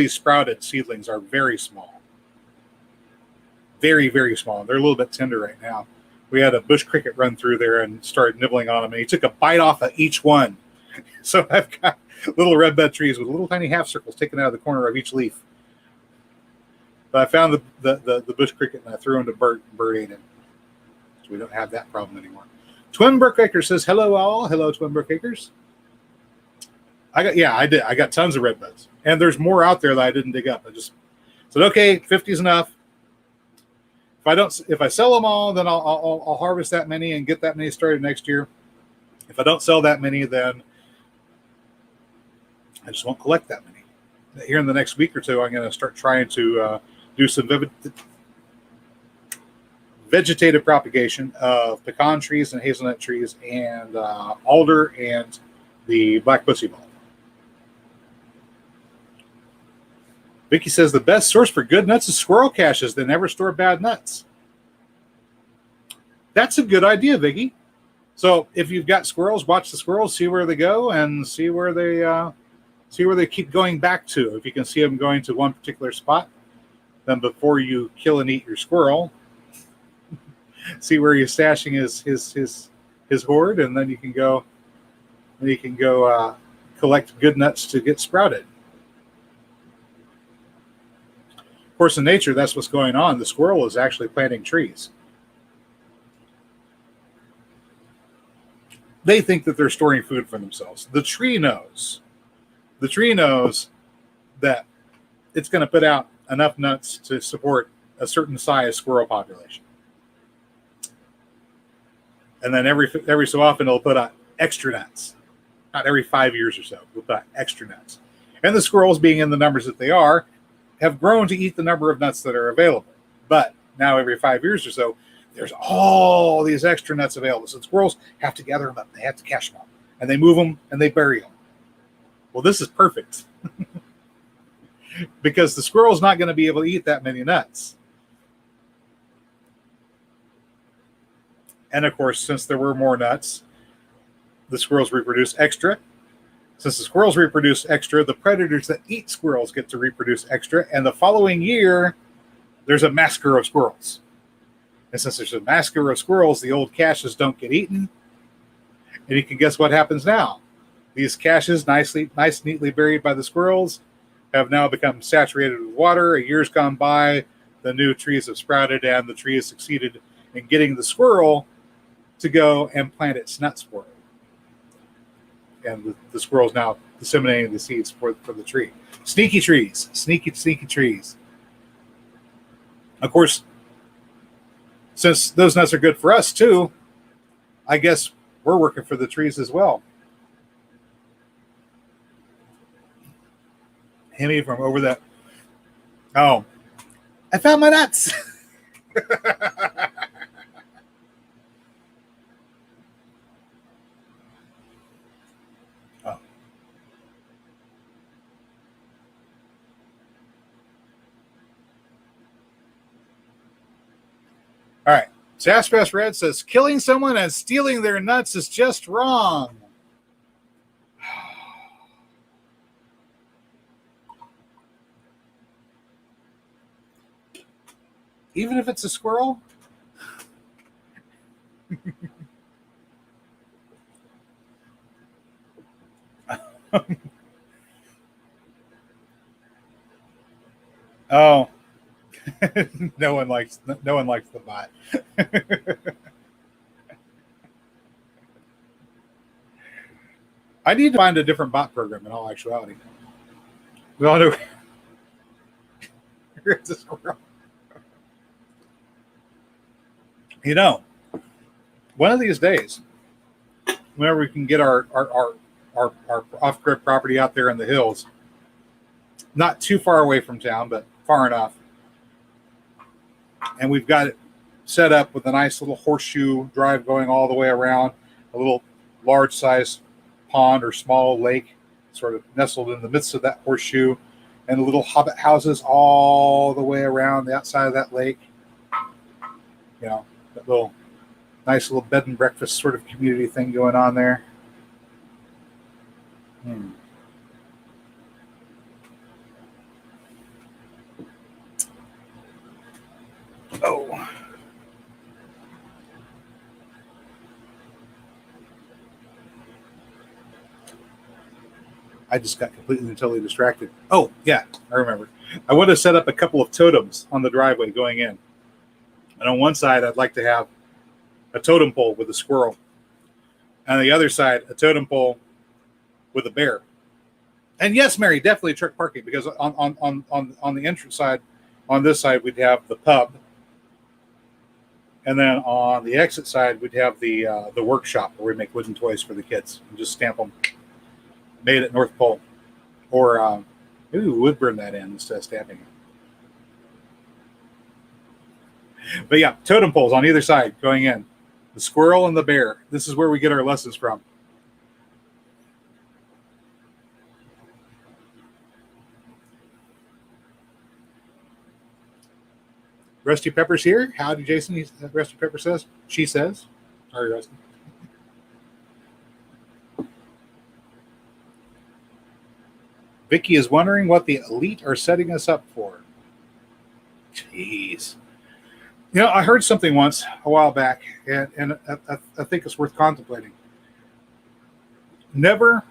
sprouted seedlings are very small. Very, very small. They're a little bit tender right now. We had a bush cricket run through there and started nibbling on them, and he took a bite off of each one. So I've got little redbud trees with little tiny half circles taken out of the corner of each leaf. But I found the bush cricket and I threw him to Bert, and Bert ate him. So we don't have that problem anymore. Twin Brookacre says, hello all. Hello, Twin Brookacres. I got tons of redbuds, and there's more out there that I didn't dig up. I just said, okay, 50 is enough. If I sell them all, then I'll harvest that many and get that many started next year. If I don't sell that many, then I just won't collect that many. Here in the next week or two, I'm going to start trying to do some vegetative propagation of pecan trees and hazelnut trees and alder and the black pussy ball. Vicky says the best source for good nuts is squirrel caches. They never store bad nuts. That's a good idea, Vicky. So if you've got squirrels, watch the squirrels, see where they go, and see where they keep going back to. If you can see them going to one particular spot, then before you kill and eat your squirrel, see where you're stashing his hoard, and then you can go collect good nuts to get sprouted. Of course, in nature, that's what's going on. The squirrel is actually planting trees. They think that they're storing food for themselves. The tree knows. The tree knows that it's going to put out enough nuts to support a certain size squirrel population. And then every so often it'll put out extra nuts. Not every 5 years or so, it'll put out extra nuts. And the squirrels, being in the numbers that they are, have grown to eat the number of nuts that are available. But now every 5 years or so, there's all these extra nuts available. So the squirrels have to gather them up. They have to cache them up. And they move them and they bury them. Well, this is perfect. Because the squirrel's not going to be able to eat that many nuts. And of course, since there were more nuts, the squirrels reproduce extra. Since the squirrels reproduce extra, the predators that eat squirrels get to reproduce extra. And the following year, there's a massacre of squirrels. And since there's a massacre of squirrels, the old caches don't get eaten. And you can guess what happens now. These caches, neatly buried by the squirrels, have now become saturated with water. A year's gone by, the new trees have sprouted, and the tree has succeeded in getting the squirrel to go and plant its nuts for it. and the squirrel's now disseminating the seeds for the tree. Sneaky trees, sneaky trees. Of course, since those nuts are good for us too, I guess we're working for the trees as well. Himmy from over that. Oh, I found my nuts. Oh. All right. Sassafras Red says killing someone and stealing their nuts is just wrong. Even if it's a squirrel? Oh. no one likes the bot. I need to find a different bot program in all actuality. We all know it's a squirrel. You know, one of these days, whenever we can get our off-grid property out there in the hills, not too far away from town, but far enough, and we've got it set up with a nice little horseshoe drive going all the way around, a little large-sized pond or small lake sort of nestled in the midst of that horseshoe, and little hobbit houses all the way around the outside of that lake. You know, that little nice little bed and breakfast sort of community thing going on there. Oh. I just got completely and totally distracted. Oh, yeah, I remember. I want to set up a couple of totems on the driveway going in. And on one side, I'd like to have a totem pole with a squirrel. And on the other side, a totem pole with a bear. And yes, Mary, definitely truck parking, because on the entrance side, on this side, we'd have the pub. And then on the exit side, we'd have the workshop where we make wooden toys for the kids and just stamp them. Made at North Pole. Or maybe we would burn that in instead of stamping it. But yeah, totem poles on either side going in. The squirrel and the bear. This is where we get our lessons from. Rusty Pepper's here. Howdy, Jason. Rusty Pepper says. She says. Sorry, Rusty. Vicky is wondering what the elite are setting us up for. Jeez. You know, I heard something once a while back, and I think it's worth contemplating. Never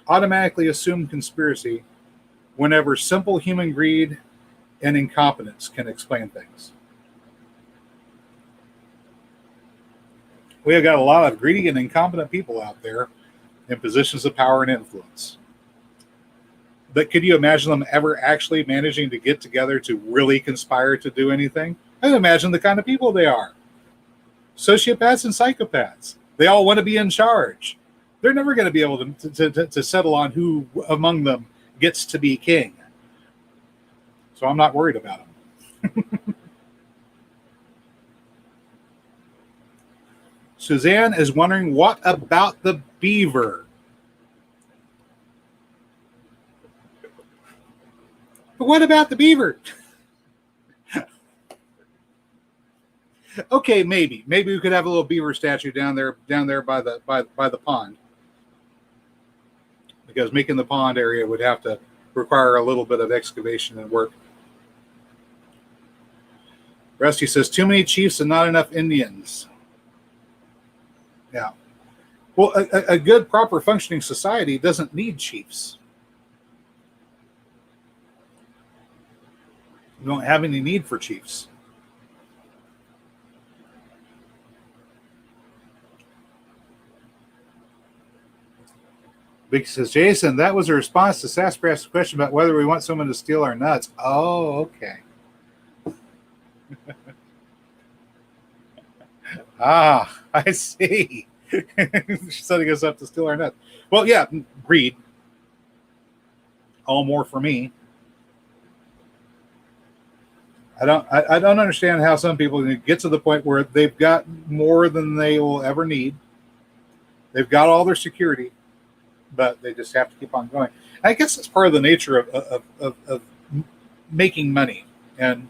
automatically assume conspiracy whenever simple human greed and incompetence can explain things. We have got a lot of greedy and incompetent people out there in positions of power and influence. But could you imagine them ever actually managing to get together to really conspire to do anything? I imagine the kind of people they are. Sociopaths and psychopaths. They all want to be in charge. They're never going to be able to settle on who among them gets to be king. So I'm not worried about them. Suzanne is wondering, what about the beaver? But what about the beaver? Okay, maybe we could have a little beaver statue down there by the pond, because making the pond area would have to require a little bit of excavation and work. Rusty says, too many chiefs and not enough Indians. Yeah. Well, a good, proper functioning society doesn't need chiefs. You don't have any need for chiefs. Vicky says, Jason, that was a response to Saspras's question about whether we want someone to steal our nuts. Oh, okay. Ah, I see. She's setting us up to steal our nuts. Well, yeah, greed. All more for me. I don't understand how some people get to the point where they've got more than they will ever need. They've got all their security, but they just have to keep on going. I guess it's part of the nature of making money and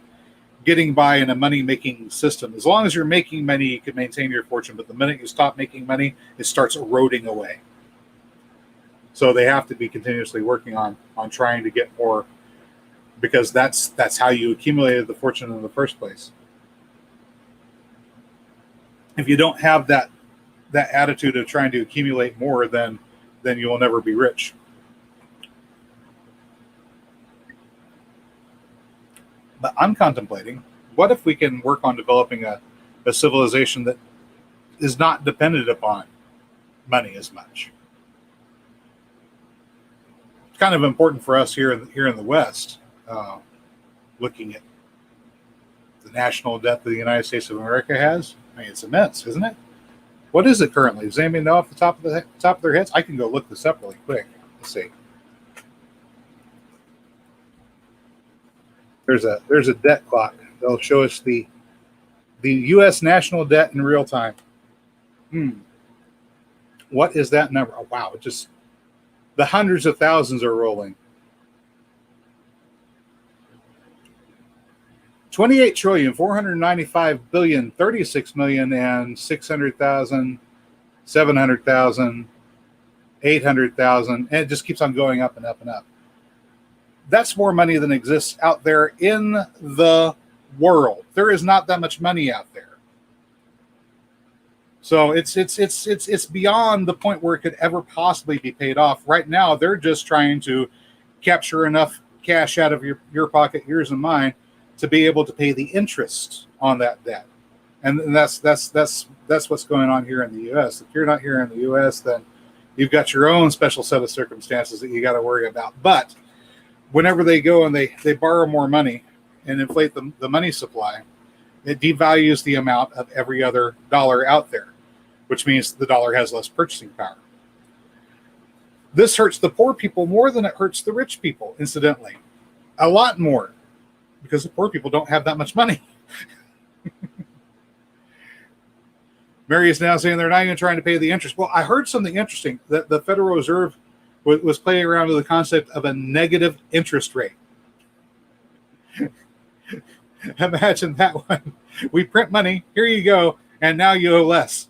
getting by in a money-making system. As long as you're making money, you can maintain your fortune. But the minute you stop making money, it starts eroding away. So they have to be continuously working on trying to get more, because that's how you accumulated the fortune in the first place. If you don't have that attitude of trying to accumulate more, then you will never be rich. But I'm contemplating, what if we can work on developing a civilization that is not dependent upon money as much? It's kind of important for us here in the West, looking at the national debt that the United States of America has. I mean, it's immense, isn't it? What is it currently? Does anybody know off the top of their heads? I can go look this up really quick. Let's see. There's a debt clock. They'll show us the U.S. national debt in real time. What is that number? Oh, wow! It just, the hundreds of thousands are rolling. 28,495,036,000,000 and 600,000, 700,000, 800,000, and it just keeps on going up and up and up. That's more money than exists out there in the world. There is not that much money out there. So it's beyond the point where it could ever possibly be paid off. Right now, they're just trying to capture enough cash out of your pocket, yours and mine, to be able to pay the interest on that debt. And that's what's going on here in the U.S. If you're not here in the U.S., then you've got your own special set of circumstances that you got to worry about. But whenever they go and they borrow more money and inflate the money supply, it devalues the amount of every other dollar out there, which means the dollar has less purchasing power. This hurts the poor people more than it hurts the rich people, incidentally. A lot more, because the poor people don't have that much money. Mary is now saying they're not even trying to pay the interest. Well, I heard something interesting, that the Federal Reserve was playing around with the concept of a negative interest rate. Imagine that one. We print money, here you go, and now you owe less.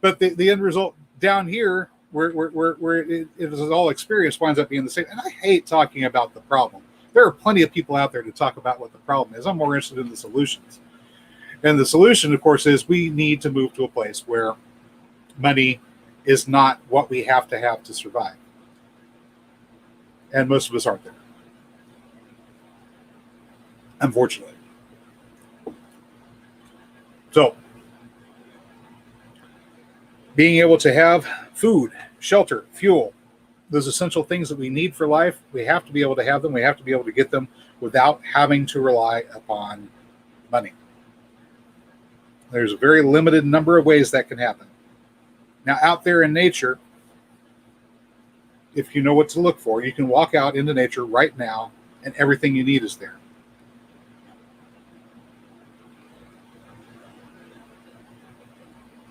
But the end result down here, where it is all experience, winds up being the same. And I hate talking about the problem. There are plenty of people out there to talk about what the problem is. I'm more interested in the solutions. And the solution, of course, is we need to move to a place where money is not what we have to survive. And most of us aren't there, unfortunately. So, being able to have food, shelter, fuel, those essential things that we need for life, we have to be able to have them. We have to be able to get them without having to rely upon money. There's a very limited number of ways that can happen. Now, out there in nature, if you know what to look for, you can walk out into nature right now and everything you need is there.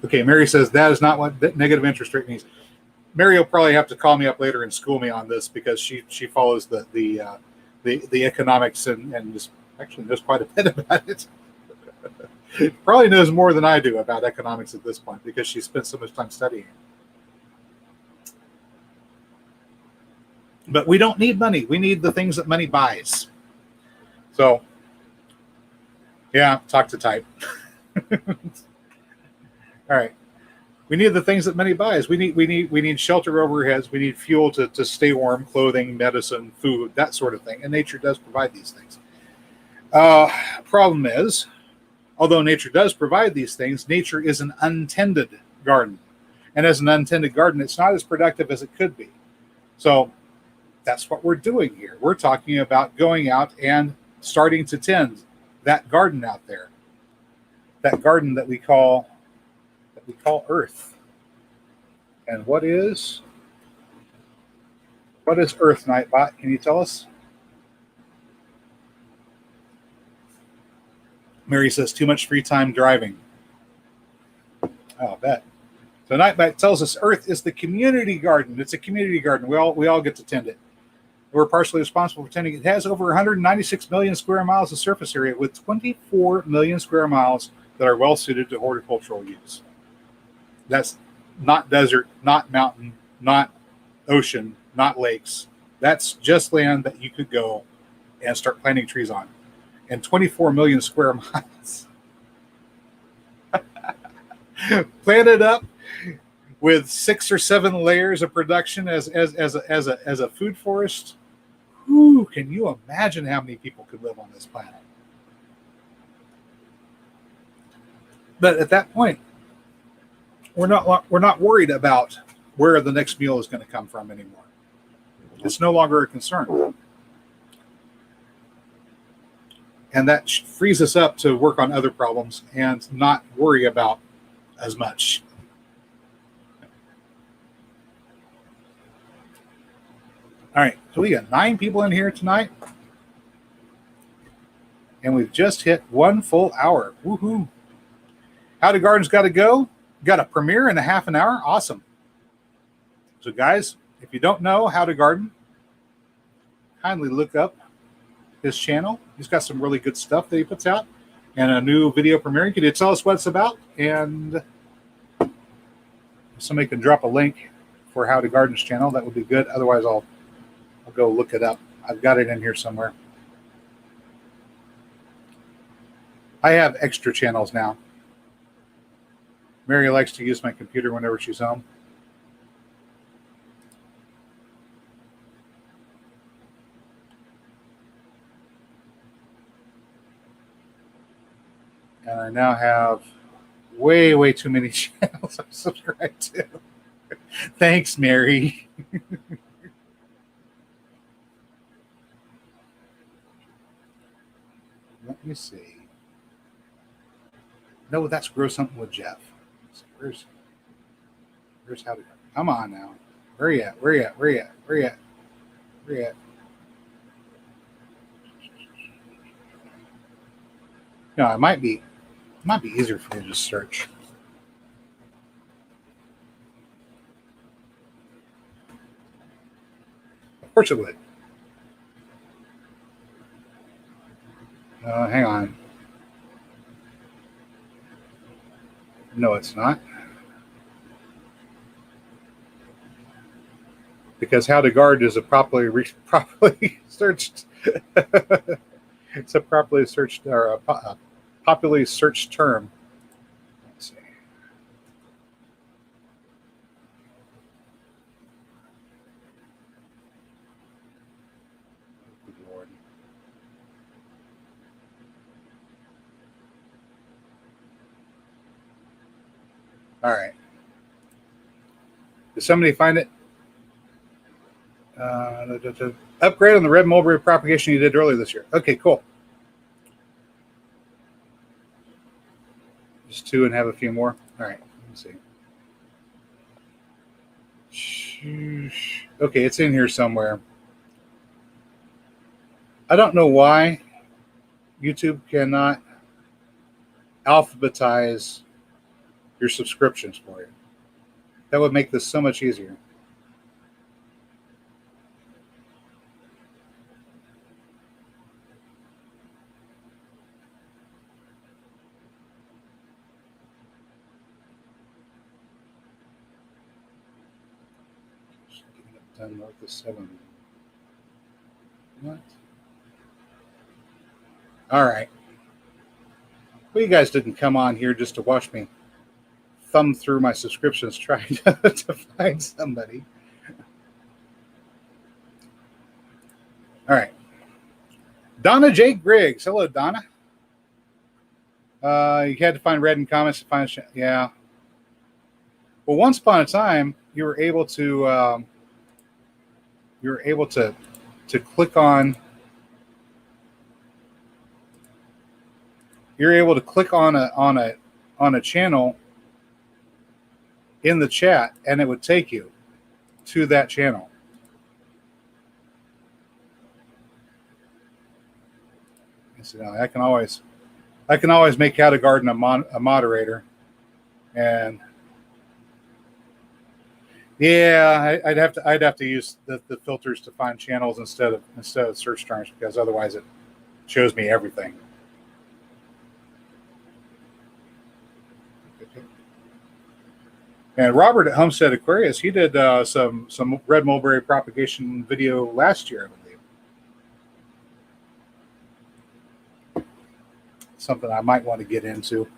Okay, Mary says that is not what negative interest rate means. Mary will probably have to call me up later and school me on this, because she follows the economics and just actually knows quite a bit about it. Probably knows more than I do about economics at this point, because she spent so much time studying. But we don't need money. We need the things that money buys. So, yeah, talk to type. All right. We need the things that money buys. We need shelter over our heads. We need fuel to stay warm, clothing, medicine, food, that sort of thing. And nature does provide these things. Problem is, although nature does provide these things, nature is an untended garden. And as an untended garden, it's not as productive as it could be. So that's what we're doing here. We're talking about going out and starting to tend that garden out there. That garden that we call Earth. And what is Earth, Nightbot? Can you tell us? Mary says too much free time driving. Oh, I bet. So Nightbot tells us Earth is the community garden. It's a community garden. We all get to tend it. We're partially responsible for tending it. It has over 196 million square miles of surface area with 24 million square miles that are well suited to horticultural use. That's not desert, not mountain, not ocean, not lakes. That's just land that you could go and start planting trees on. And 24 million square miles. Planted up with 6 or 7 layers of production as a food forest. Whew, can you imagine how many people could live on this planet? But at that point, we're not worried about where the next meal is going to come from anymore. It's no longer a concern. And that frees us up to work on other problems and not worry about as much. All right, so we got 9 people in here tonight. And we've just hit 1 full hour. Woohoo. How to Garden's got to go. Got a premiere in a half an hour. Awesome. So guys, if you don't know How to Garden, kindly look up his channel. He's got some really good stuff that he puts out and a new video premiere. Can you tell us what it's about? And if somebody can drop a link for How to Garden's channel, that would be good. Otherwise, I'll go look it up. I've got it in here somewhere. I have extra channels now. Mary likes to use my computer whenever she's home. And I now have way too many channels I'm subscribed to. Thanks, Mary. Let me see. No, that's Grow Something with Jeff. Where's How to Garden? Come on now. Where you at? Where you at? Where you at? Where you at? Where you at? No, it might be easier for me to just search. Of course it would. Hang on. No, it's not. Because How to Garden is a properly searched. It's a properly searched or a popularly searched term. Let's see. Good Lord. All right. Did somebody find it? Upgrade on the red mulberry propagation you did earlier this year. Okay, cool. Just 2 and have a few more. All right, let's see. Okay, it's in here somewhere. I don't know why YouTube cannot alphabetize your subscriptions for you. That would make this so much easier. Done with the 7. What? All right. Well, you guys didn't come on here just to watch me thumb through my subscriptions trying to find somebody. All right. Donna J. Griggs. Hello, Donna. You had to find red in comments to find. Yeah. Well, once upon a time, you were able to click on a channel in the chat, and it would take you to that channel. So I can always make Out of Garden a moderator, and yeah, I'd have to use the filters to find channels instead of search terms, because otherwise it shows me everything. And Robert at Homestead Aquarius, he did some red mulberry propagation video last year, I believe. Something I might want to get into.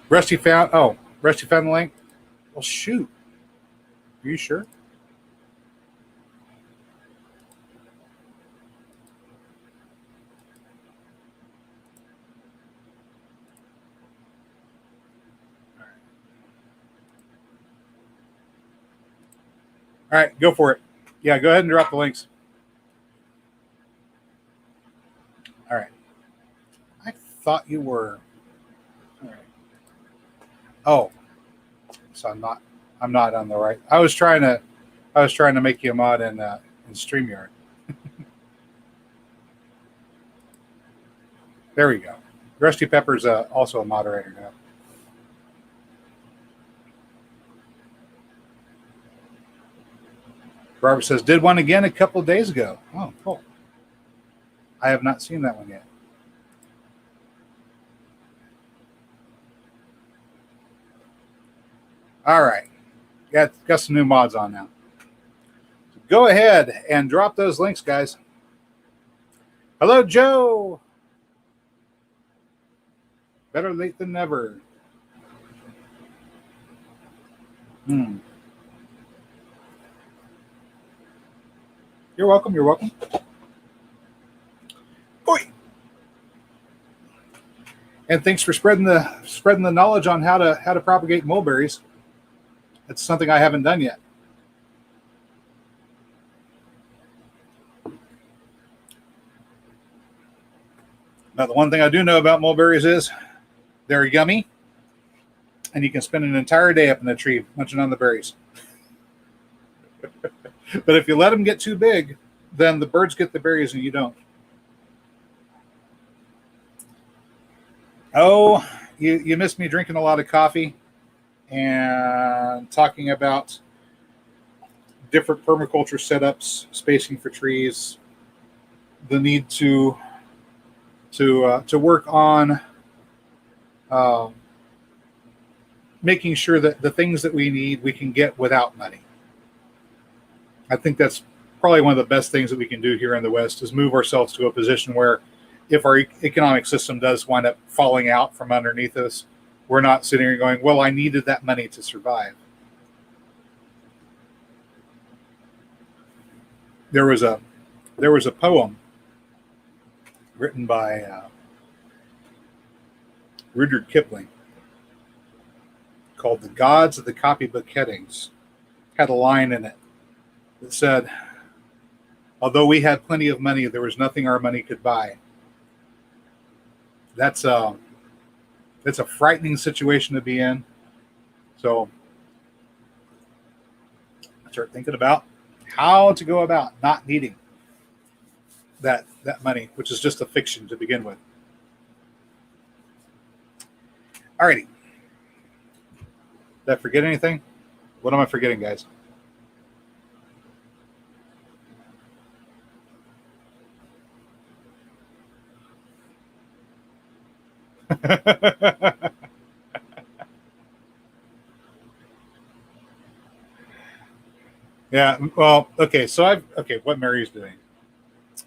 Rusty found the link. Well, shoot. Are you sure? All right, go for it. Yeah, go ahead and drop the links. All right. I thought you were. All right. Oh, so I'm not on the right. I was trying to make you a mod in StreamYard. There we go. Rusty Pepper's also a moderator now. Robert says, did one again a couple of days ago. Oh, cool. I have not seen that one yet. All right. Got some new mods on now. So go ahead and drop those links, guys. Hello, Joe. Better late than never. You're welcome. You're welcome. Boy. And thanks for spreading the knowledge on how to propagate mulberries. That's something I haven't done yet. Now, the one thing I do know about mulberries is they're yummy, and you can spend an entire day up in the tree munching on the berries. But if you let them get too big, then the birds get the berries and you don't. Oh, you missed me drinking a lot of coffee and talking about different permaculture setups, spacing for trees, the need to work on making sure that the things that we need we can get without money. I think that's probably one of the best things that we can do here in the West, is move ourselves to a position where if our economic system does wind up falling out from underneath us, we're not sitting here going, well, I needed that money to survive. There was a poem written by Rudyard Kipling called "The Gods of the Copybook Headings." Had a line in it that said, although we had plenty of money, there was nothing our money could buy. That's a frightening situation to be in. So I start thinking about how to go about not needing that money, which is just a fiction to begin with. Alrighty. Did I forget anything? What am I forgetting, guys? Yeah, well, okay, so what Mary's doing.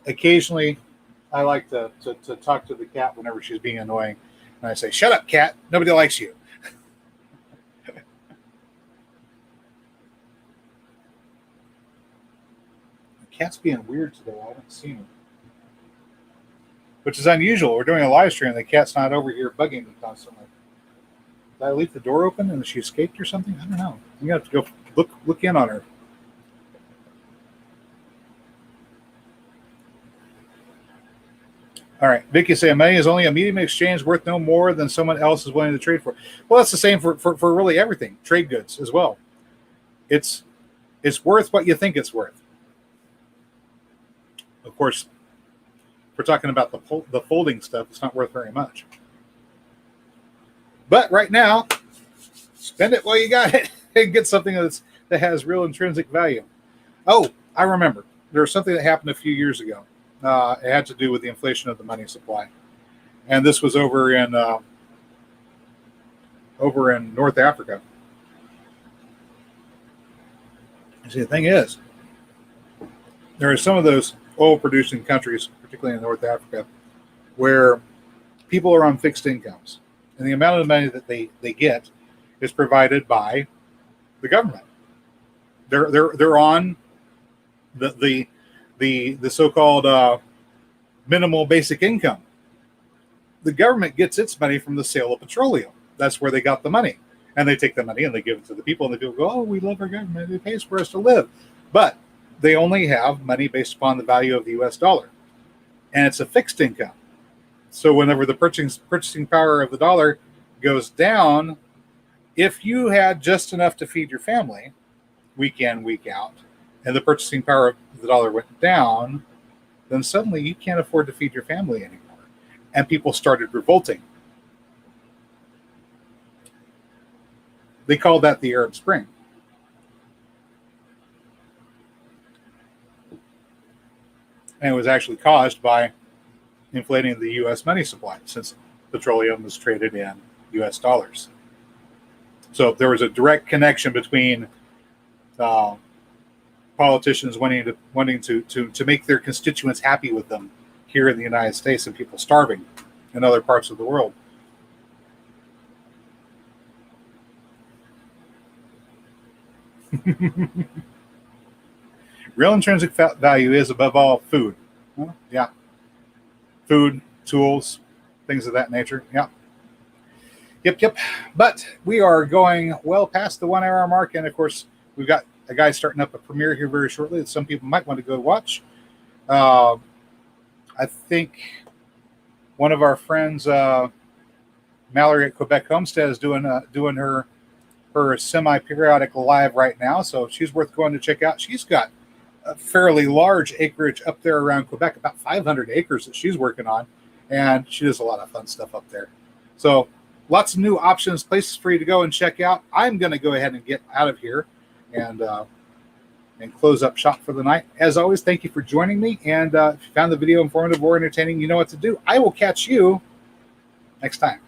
Occasionally, I like to talk to the cat whenever she's being annoying. And I say, shut up, cat. Nobody likes you. The cat's being weird today. I haven't seen him. which is unusual. We're doing a live stream. The cat's not over here bugging me constantly. Did I leave the door open and she escaped or something? I don't know. You have to go look in on her. All right, Vicky saying money is only a medium of exchange worth no more than someone else is willing to trade for. Well, that's the same for really everything, trade goods as well. It's worth what you think it's worth. Of course, if we're talking about the folding stuff, it's not worth very much. But right now, spend it while you got it and get something that has real intrinsic value. Oh, I remember. There was something that happened a few years ago. It had to do with the inflation of the money supply, and this was over in North Africa. See, the thing is, there are some of those oil-producing countries, particularly in North Africa, where people are on fixed incomes, and the amount of money that they get is provided by the government. They're on the so-called minimal basic income. The government gets its money from the sale of petroleum. That's where they got the money. And they take the money and they give it to the people, and the people go, oh, we love our government. It pays for us to live. But they only have money based upon the value of the U.S. dollar. And it's a fixed income. So whenever the purchasing power of the dollar goes down, if you had just enough to feed your family week in, week out, and the purchasing power of the dollar went down, then suddenly you can't afford to feed your family anymore. And people started revolting. They called that the Arab Spring. And it was actually caused by inflating the U.S. money supply, since petroleum was traded in U.S. dollars. So there was a direct connection between politicians wanting to make their constituents happy with them here in the United States, and people starving in other parts of the world. Real intrinsic value is, above all, food. Well, yeah. Food, tools, things of that nature. Yeah. Yep. But we are going well past the 1 hour mark. And of course, we've got a guy starting up a premiere here very shortly that some people might want to go watch. I think one of our friends, Mallory at Quebec Homestead, is doing her semi-periodic live right now, so she's worth going to check out. She's got a fairly large acreage up there around Quebec, about 500 acres that she's working on, and she does a lot of fun stuff up there. So lots of new options, places for you to go and check out. I'm going to go ahead and get out of here and close up shop for the night. As always, thank you for joining me, and if you found the video informative or entertaining, you know what to do. I will catch you next time.